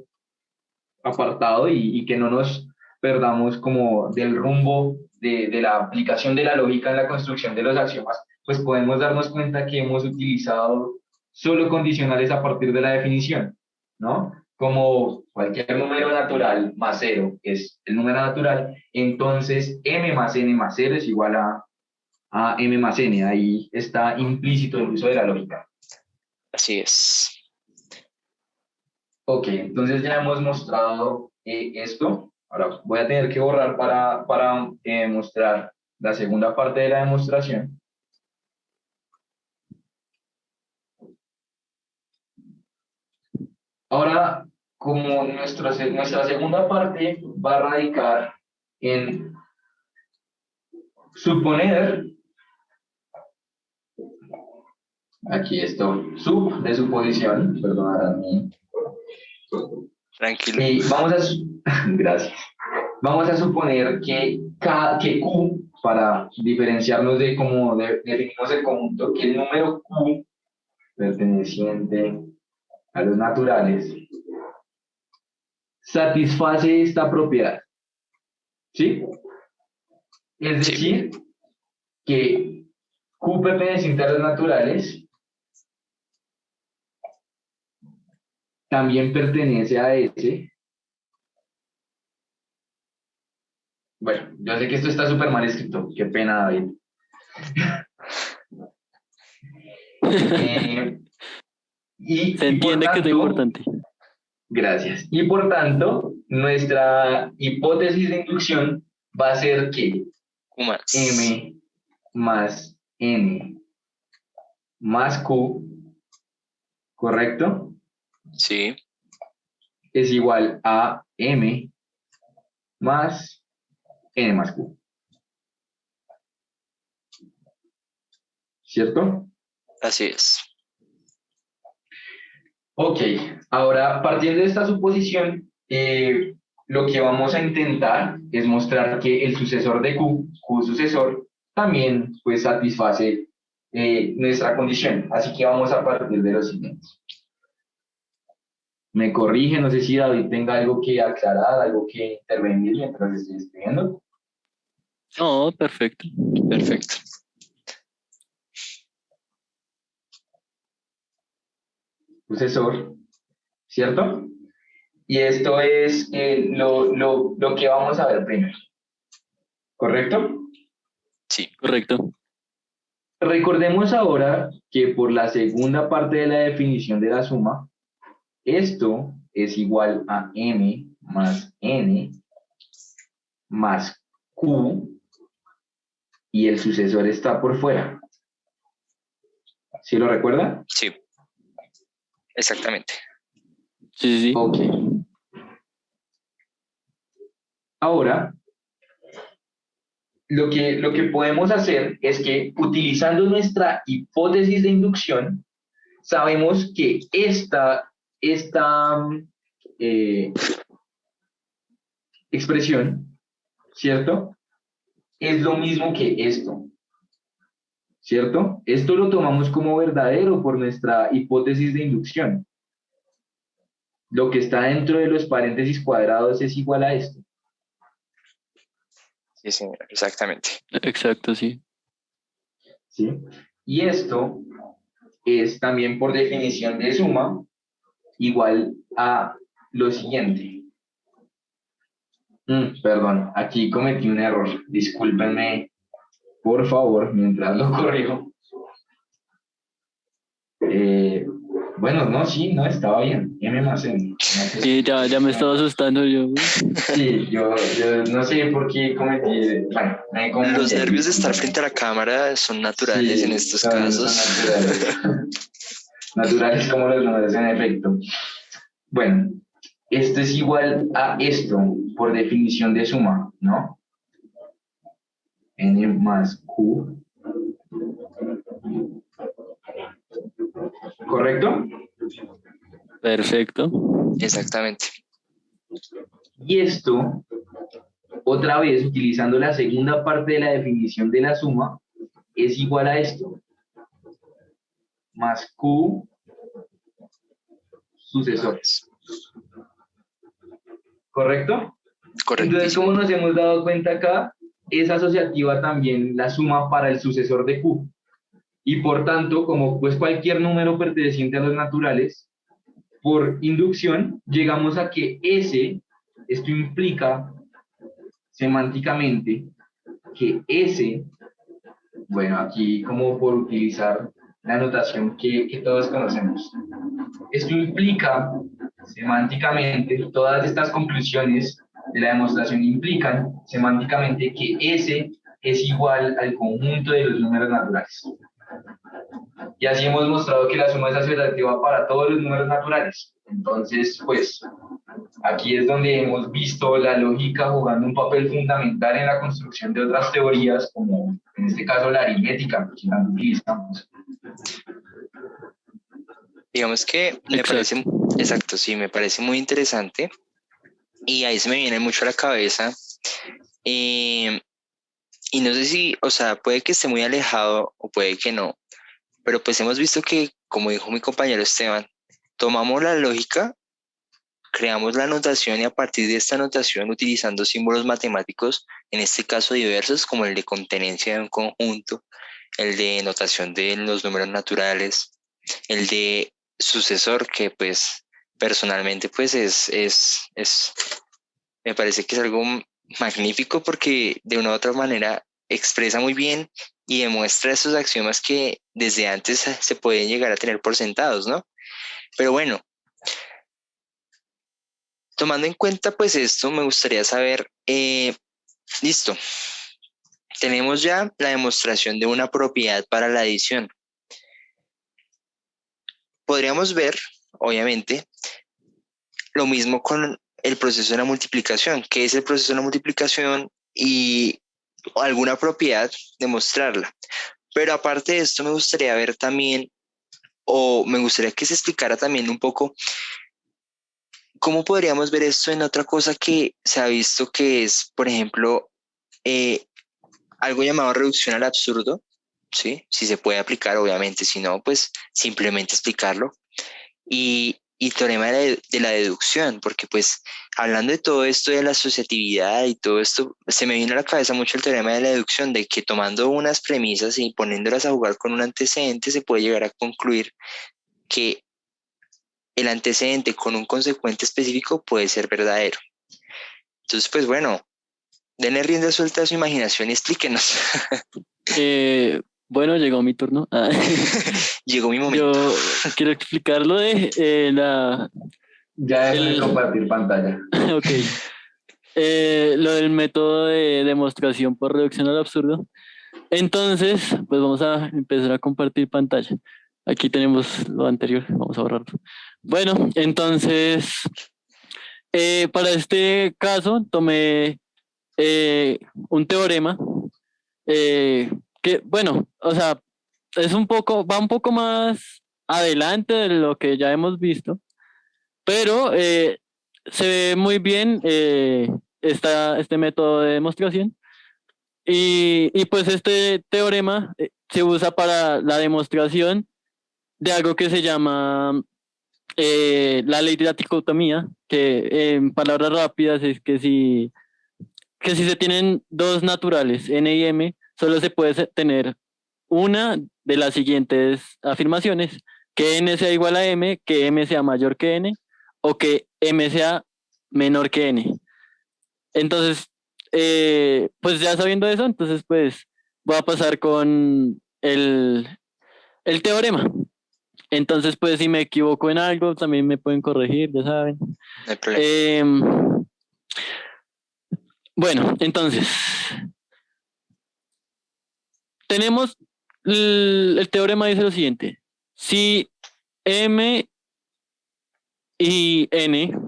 apartado y que no nos perdamos como del rumbo de la aplicación de la lógica en la construcción de los axiomas, pues podemos darnos cuenta que hemos utilizado solo condicionales a partir de la definición, ¿no? Como cualquier número natural más 0 es el número natural, entonces m más n más 0 es igual a m más n. Ahí está implícito el uso de la lógica. Así es. Ok, entonces ya hemos mostrado esto. Ahora voy a tener que borrar para mostrar la segunda parte de la demostración. Ahora, como nuestra segunda parte va a radicar en suponer, aquí esto, de suposición, perdóname. Tranquilo. Gracias. Vamos a suponer que Q, para diferenciarnos de cómo definimos el conjunto, que el número Q perteneciente a los naturales satisface esta propiedad. ¿Sí? Es decir, que Q perteneciente a los naturales también pertenece a S. Bueno, yo sé que esto está súper mal escrito. Qué pena, David. Se entiende que es importante. Gracias. Y por tanto, nuestra hipótesis de inducción va a ser que M más N más Q, ¿correcto? Sí. Es igual a M más N más Q. ¿Cierto? Así es. Ok, ahora partiendo de esta suposición, lo que vamos a intentar es mostrar que el sucesor de Q, Q sucesor, también pues satisface nuestra condición. Así que vamos a partir de lo siguiente. Me corrige, no sé si David tenga algo que aclarar, algo que intervenir mientras estoy escribiendo. No, perfecto. Perfecto. Sucesor, ¿cierto? Y esto es lo que vamos a ver primero. ¿Correcto? Sí. Correcto. Recordemos ahora que por la segunda parte de la definición de la suma, esto es igual a m más n más q y el sucesor está por fuera. ¿Sí lo recuerda? Sí. Exactamente. Sí, sí. Ok. Ahora, lo que podemos hacer es que utilizando nuestra hipótesis de inducción, sabemos que esta expresión, ¿cierto? Es lo mismo que esto, ¿cierto? Esto lo tomamos como verdadero por nuestra hipótesis de inducción. Lo que está dentro de los paréntesis cuadrados es igual a esto. Sí, señor. Exactamente. Exacto, sí. ¿Sí? Y esto es también por definición de suma, igual a lo siguiente. Perdón, aquí cometí un error. Discúlpenme, por favor, mientras lo corrijo. Bueno, no, sí, no, estaba bien. M más N. No sé Sí, ya me estaba asustando yo. Sí, yo no sé por qué cometí. Bueno, me confundí. Los nervios de estar frente a la cámara son naturales en Sí, estos son casos. naturales. Naturales como los números en efecto. Bueno, esto es igual a esto por definición de suma, ¿no? N más Q. ¿Correcto? Perfecto. Exactamente. Y esto, otra vez, utilizando la segunda parte de la definición de la suma, es igual a esto. Más Q sucesor. ¿Correcto? Entonces, Correctísimo. como nos hemos dado cuenta acá, es asociativa también la suma para el sucesor de Q. Y por tanto, como pues cualquier número perteneciente a los naturales, por inducción, llegamos a que S, esto implica semánticamente que S, bueno, aquí como por utilizar la notación que todos conocemos, esto implica semánticamente, todas estas conclusiones de la demostración implican semánticamente que S es igual al conjunto de los números naturales. Y así hemos mostrado que la suma es asociativa para todos los números naturales. Entonces, pues, aquí es donde hemos visto la lógica jugando un papel fundamental en la construcción de otras teorías, como en este caso la aritmética, que tanto utilizamos. Digamos que me parece, exacto, sí, me parece muy interesante. Y ahí se me viene mucho a la cabeza. Y no sé si, o sea, puede que esté muy alejado o puede que no, pero pues hemos visto que, como dijo mi compañero Esteban, tomamos la lógica, creamos la notación y a partir de esta notación, utilizando símbolos matemáticos, en este caso diversos, como el de contenencia de un conjunto, el de notación de los números naturales, el de sucesor, que pues personalmente pues me parece que es algo magnífico porque de una u otra manera expresa muy bien y demuestra esos axiomas que desde antes se pueden llegar a tener por sentados, ¿no? Pero bueno, tomando en cuenta pues esto, me gustaría saber, listo, tenemos ya la demostración de una propiedad para la adición. Podríamos ver, obviamente, lo mismo con el proceso de la multiplicación. ¿Qué es el proceso de la multiplicación? Y alguna propiedad, demostrarla. Pero aparte de esto, me gustaría ver también, o me gustaría que se explicara también un poco cómo podríamos ver esto en otra cosa que se ha visto que es, por ejemplo, eh, algo llamado reducción al absurdo, ¿sí? Si se puede aplicar, obviamente, si no, pues simplemente explicarlo. Y teorema de la deducción, porque pues hablando de todo esto de la asociatividad y todo esto, se me vino a la cabeza mucho el teorema de la deducción, de que tomando unas premisas y poniéndolas a jugar con un antecedente se puede llegar a concluir que el antecedente con un consecuente específico puede ser verdadero. Entonces, pues bueno, denle rienda suelta a su imaginación y explíquenos. Bueno, llegó mi turno. Llegó mi momento. Yo quiero explicar lo de Ya dejo de compartir pantalla. Ok. Lo del método de demostración por reducción al absurdo. Entonces, pues vamos a empezar a compartir pantalla. Aquí tenemos lo anterior, vamos a borrarlo. Bueno, entonces, para este caso tomé un teorema que, bueno, o sea, va un poco más adelante de lo que ya hemos visto, pero se ve muy bien este método de demostración. Y pues este teorema se usa para la demostración de algo que se llama la ley de la dicotomía, que en palabras rápidas es que si se tienen dos naturales, n y m, solo se puede tener una de las siguientes afirmaciones. que n sea igual a m, que m sea mayor que n, o que m sea menor que n. Entonces, pues ya sabiendo eso, entonces pues voy a pasar con el teorema. Entonces, pues si me equivoco en algo, también me pueden corregir, ya saben. No hay problema. Bueno, entonces, tenemos el teorema dice lo siguiente. Si m y n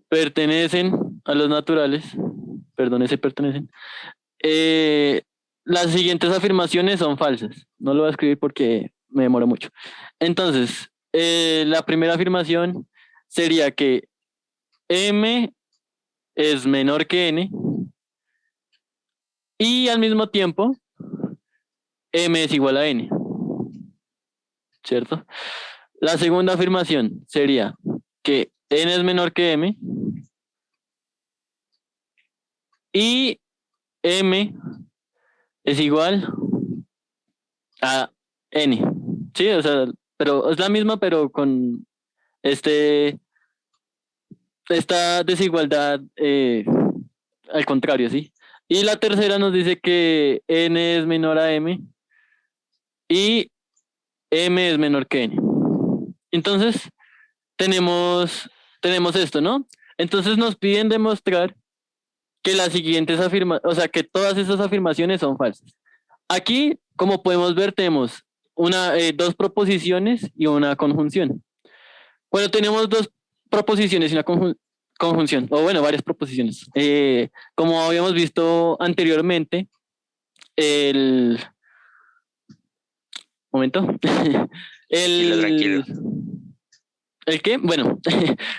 pertenecen a los naturales, perdón, se pertenecen, las siguientes afirmaciones son falsas. No lo voy a escribir porque me demora mucho. Entonces, la primera afirmación sería que m es menor que n y al mismo tiempo m es igual a n, ¿cierto? La segunda afirmación sería que n es menor que m y m es igual a n. Sí, o sea, pero es la misma, pero con esta desigualdad al contrario, ¿sí? Y la tercera nos dice que n es menor a m y m es menor que n. Entonces, tenemos esto, ¿no? Entonces nos piden demostrar que las siguientes afirmaciones, o sea, que todas esas afirmaciones son falsas. Aquí, como podemos ver, tenemos dos proposiciones y una conjunción. Bueno, tenemos dos proposiciones y una conjunción, o bueno, varias proposiciones. Como habíamos visto anteriormente, el... Momento. Tranquilo. ¿El qué? Bueno,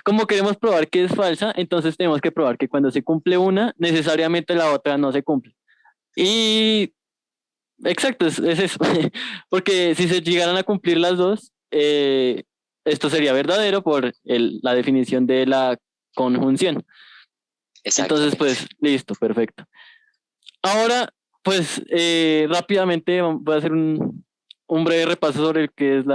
como queremos probar que es falsa, entonces tenemos que probar que cuando se cumple una, necesariamente la otra no se cumple. Y exacto, es eso. Porque si se llegaran a cumplir las dos, esto sería verdadero por la definición de la conjunción. Entonces, pues, listo, perfecto. Ahora, pues, rápidamente voy a hacer un breve repaso sobre el que es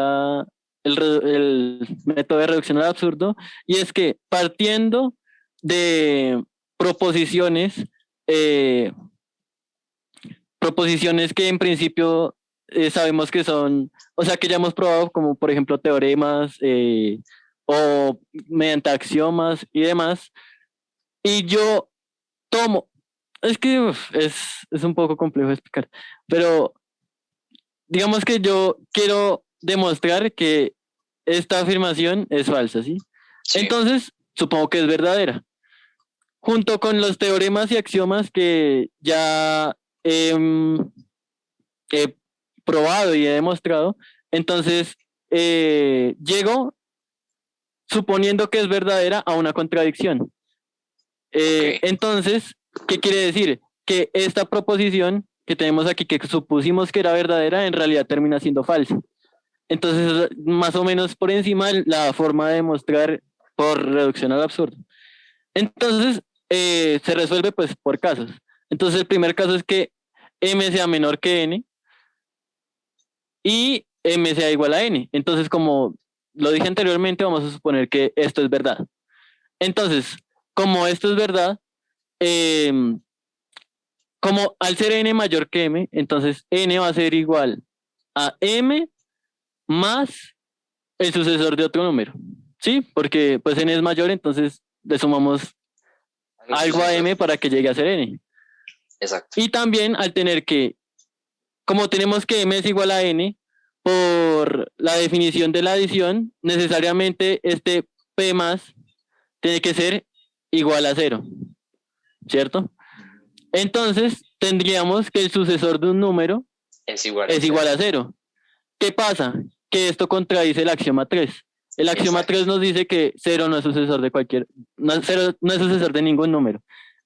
el método de reducción al absurdo, y es que partiendo de proposiciones, proposiciones que en principio sabemos que son, o sea, que ya hemos probado, como por ejemplo teoremas o mediante axiomas y demás, y yo tomo, es que es un poco complejo de explicar, pero digamos que yo quiero demostrar que esta afirmación es falsa, ¿sí? Sí. Entonces, supongo que es verdadera. Junto con los teoremas y axiomas que ya he probado y he demostrado, entonces llego suponiendo que es verdadera a una contradicción. Entonces, ¿qué quiere decir? Que esta proposición que tenemos aquí, que supusimos que era verdadera, en realidad termina siendo falsa. Entonces, más o menos por encima la forma de demostrar por reducción al absurdo. Entonces, se resuelve pues por casos. Entonces, el primer caso es que m sea menor que n y m sea igual a n. Entonces, como lo dije anteriormente, vamos a suponer que esto es verdad. Entonces, como esto es verdad, como al ser n mayor que m, entonces n va a ser igual a m más el sucesor de otro número. ¿Sí? Porque pues n es mayor, entonces le sumamos algo a m para que llegue a ser n. Exacto. Y también al tener que, como tenemos que m es igual a n, por la definición de la adición, necesariamente este p más tiene que ser igual a 0, ¿cierto? Entonces tendríamos que el sucesor de un número es igual a 0. ¿Qué pasa? Que esto contradice el axioma 3. El axioma 3 nos dice que 0 no es sucesor de cero no es sucesor de ningún número.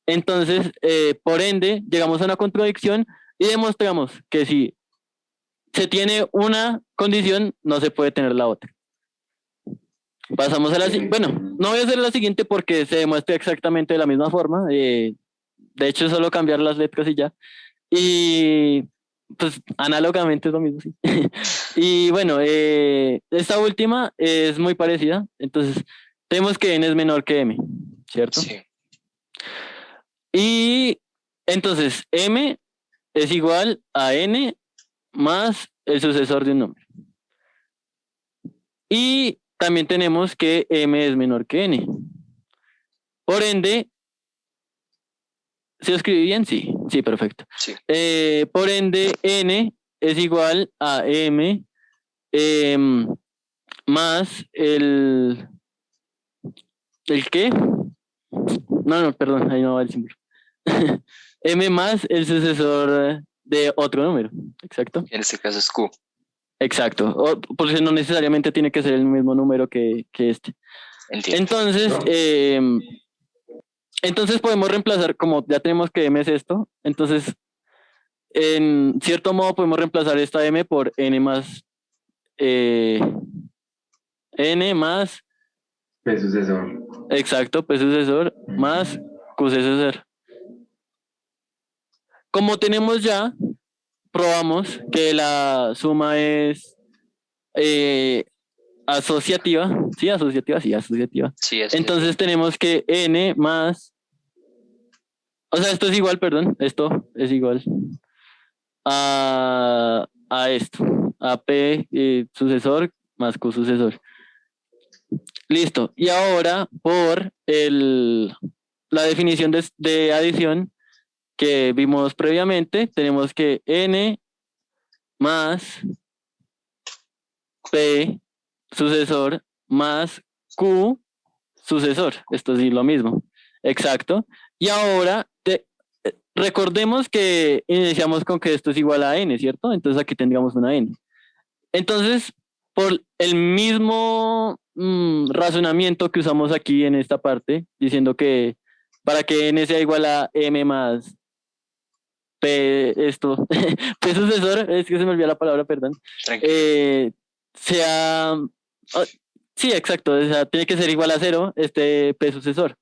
Entonces, por ende, llegamos a una contradicción y demostramos que si se tiene una condición, no se puede tener la otra. Pasamos a la siguiente. Bueno, no voy a hacer la siguiente porque se demuestra exactamente de la misma forma. De hecho, es solo cambiar las letras y ya. Y pues análogamente es lo mismo, sí. Y bueno, esta última es muy parecida, entonces tenemos que n es menor que m, ¿cierto? Sí. Y entonces m es igual a n más el sucesor de un número. Y también tenemos que m es menor que n. Por ende, ¿se lo escribí bien? Sí, sí, perfecto. Sí. Por ende, n es igual a m más ¿el qué? No, perdón, ahí no va el símbolo. M más el sucesor de otro número. Exacto. En este caso es Q. Exacto. Porque no necesariamente tiene que ser el mismo número que este. Entiendo. Entonces podemos reemplazar, como ya tenemos que M es esto, entonces en cierto modo podemos reemplazar esta M por N más P sucesor. exacto, P sucesor más Q sucesor. Como tenemos ya, probamos que la suma es asociativa. Sí, asociativa, sí, asociativa. Sí, eso Entonces tenemos que n más, o sea, esto es igual, perdón, esto es igual a esto, a P sucesor más Q sucesor. Listo. Y ahora, por la definición de adición que vimos previamente, tenemos que n más P sucesor más Q sucesor. Esto sí, lo mismo. Exacto. Y ahora recordemos que iniciamos con que esto es igual a n, ¿cierto? Entonces aquí tendríamos una n. Entonces, por el mismo razonamiento que usamos aquí en esta parte, diciendo que para que n sea igual a m más P, P sucesor, es que se me olvidó la palabra, perdón, sea, sí, exacto, o sea, tiene que ser igual a 0 este P sucesor.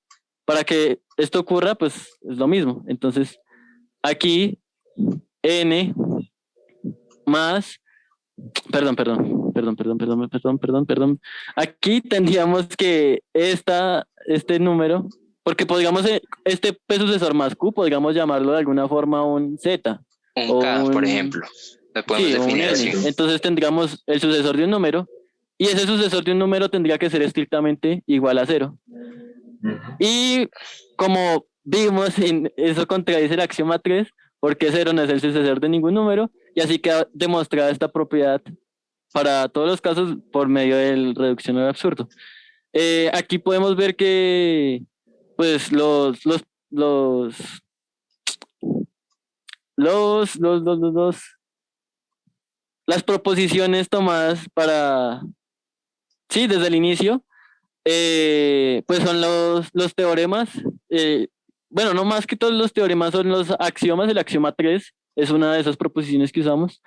Para que esto ocurra, pues es lo mismo. Entonces, aquí n más, perdón. Aquí tendríamos que este número, porque podríamos, este P sucesor más Q, podríamos llamarlo de alguna forma un Z. Un K, por ejemplo. Lo podemos Sí, definir un así. N. Entonces tendríamos el sucesor de un número, y ese sucesor de un número tendría que ser estrictamente igual a 0. Y como vimos, eso contradice el axioma 3, porque 0 no es el sucesor de ningún número, y así queda demostrada esta propiedad para todos los casos por medio del reducción al absurdo. Aquí podemos ver que pues las proposiciones tomadas para, sí, desde el inicio, pues son los teoremas. Bueno, no más que todos los teoremas son los axiomas. El axioma 3 es una de esas proposiciones que usamos.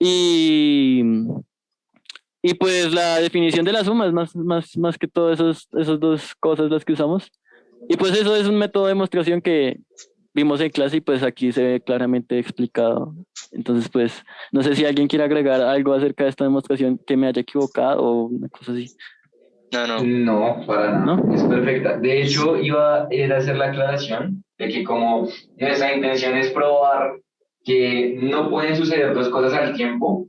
Y pues la definición de la suma es más que todo esas dos cosas las que usamos. Y pues eso es un método de demostración que vimos en clase y pues aquí se ve claramente explicado. Entonces pues no sé si alguien quiere agregar algo acerca de esta demostración que me haya equivocado o una cosa así. No, para nada. ¿No? Es perfecta. De hecho, iba a hacer la aclaración de que como nuestra intención es probar que no pueden suceder dos cosas al tiempo,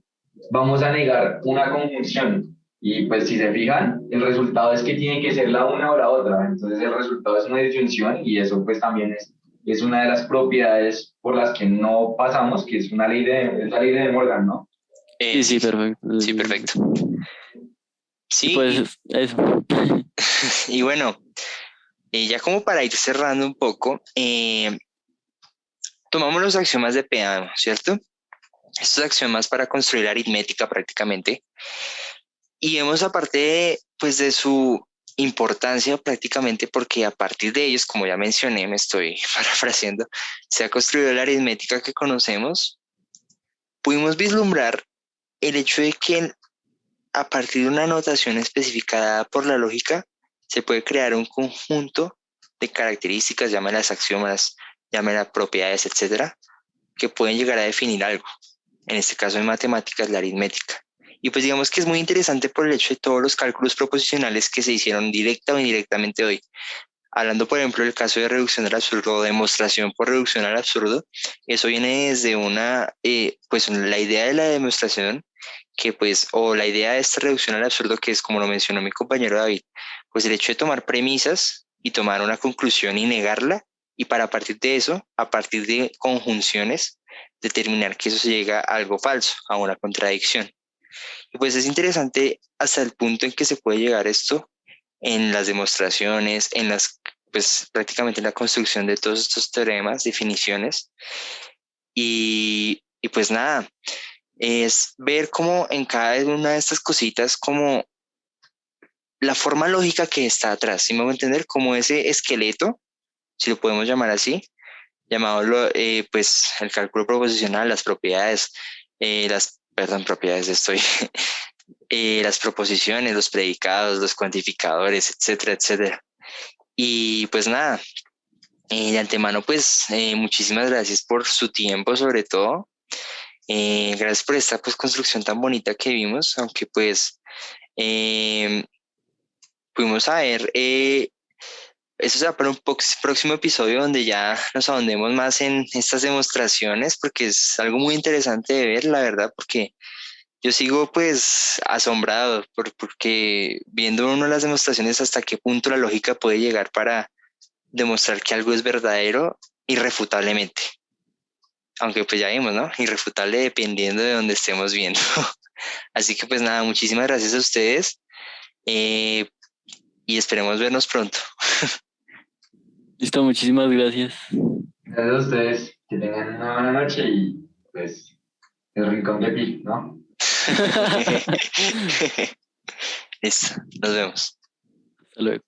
vamos a negar una conjunción. Y pues si se fijan, el resultado es que tiene que ser la una o la otra. Entonces el resultado es una disyunción y eso pues también es una de las propiedades por las que no pasamos, que es una ley es la ley de Morgan, ¿no? Sí, perfecto. Sí, perfecto. Sí, y pues eso. Y bueno, ya como para ir cerrando un poco, tomamos los axiomas de Peano, ¿cierto? Estos axiomas para construir aritmética prácticamente. Y vemos aparte pues de su importancia prácticamente porque a partir de ellos, como ya mencioné, me estoy parafraseando, se ha construido la aritmética que conocemos. Pudimos vislumbrar el hecho de que a partir de una notación específica dada por la lógica, se puede crear un conjunto de características, llámelas axiomas, llámelas propiedades, etcétera, que pueden llegar a definir algo. en este caso en matemáticas, la aritmética. Y pues digamos que es muy interesante por el hecho de todos los cálculos proposicionales que se hicieron directa o indirectamente hoy. Hablando, por ejemplo, del caso de reducción al absurdo o demostración por reducción al absurdo, eso viene desde pues la idea de la demostración, que pues, o la idea de esta reducción al absurdo, que es como lo mencionó mi compañero David, pues el hecho de tomar premisas y tomar una conclusión y negarla, y para partir de eso, a partir de conjunciones, determinar que eso se llega a algo falso, a una contradicción. Y pues es interesante hasta el punto en que se puede llegar esto en las demostraciones, pues prácticamente en la construcción de todos estos teoremas, definiciones. Y pues nada, es ver cómo en cada una de estas cositas, como la forma lógica que está atrás, si me voy a entender, como ese esqueleto, si lo podemos llamar así, llamado pues el cálculo proposicional, las propiedades, perdón, propiedades estoy, las proposiciones, los predicados, los cuantificadores, etcétera, etcétera. Y pues nada, de antemano, pues muchísimas gracias por su tiempo, sobre todo. Gracias por esta pues, construcción tan bonita que vimos, aunque pues eh, pudimos saber, eso será para un próximo episodio donde ya nos ahondemos más en estas demostraciones, porque es algo muy interesante de ver, la verdad, porque yo sigo pues asombrado porque viendo uno las demostraciones hasta qué punto la lógica puede llegar para demostrar que algo es verdadero irrefutablemente. Aunque pues ya vimos, ¿no? Irrefutable dependiendo de donde estemos viendo. Así que pues nada, muchísimas gracias a ustedes eh, y esperemos vernos pronto. Listo, muchísimas gracias. Gracias a ustedes, que tengan una buena noche y pues el rincón de Pi, ¿no? Listo, nos vemos. Hasta luego.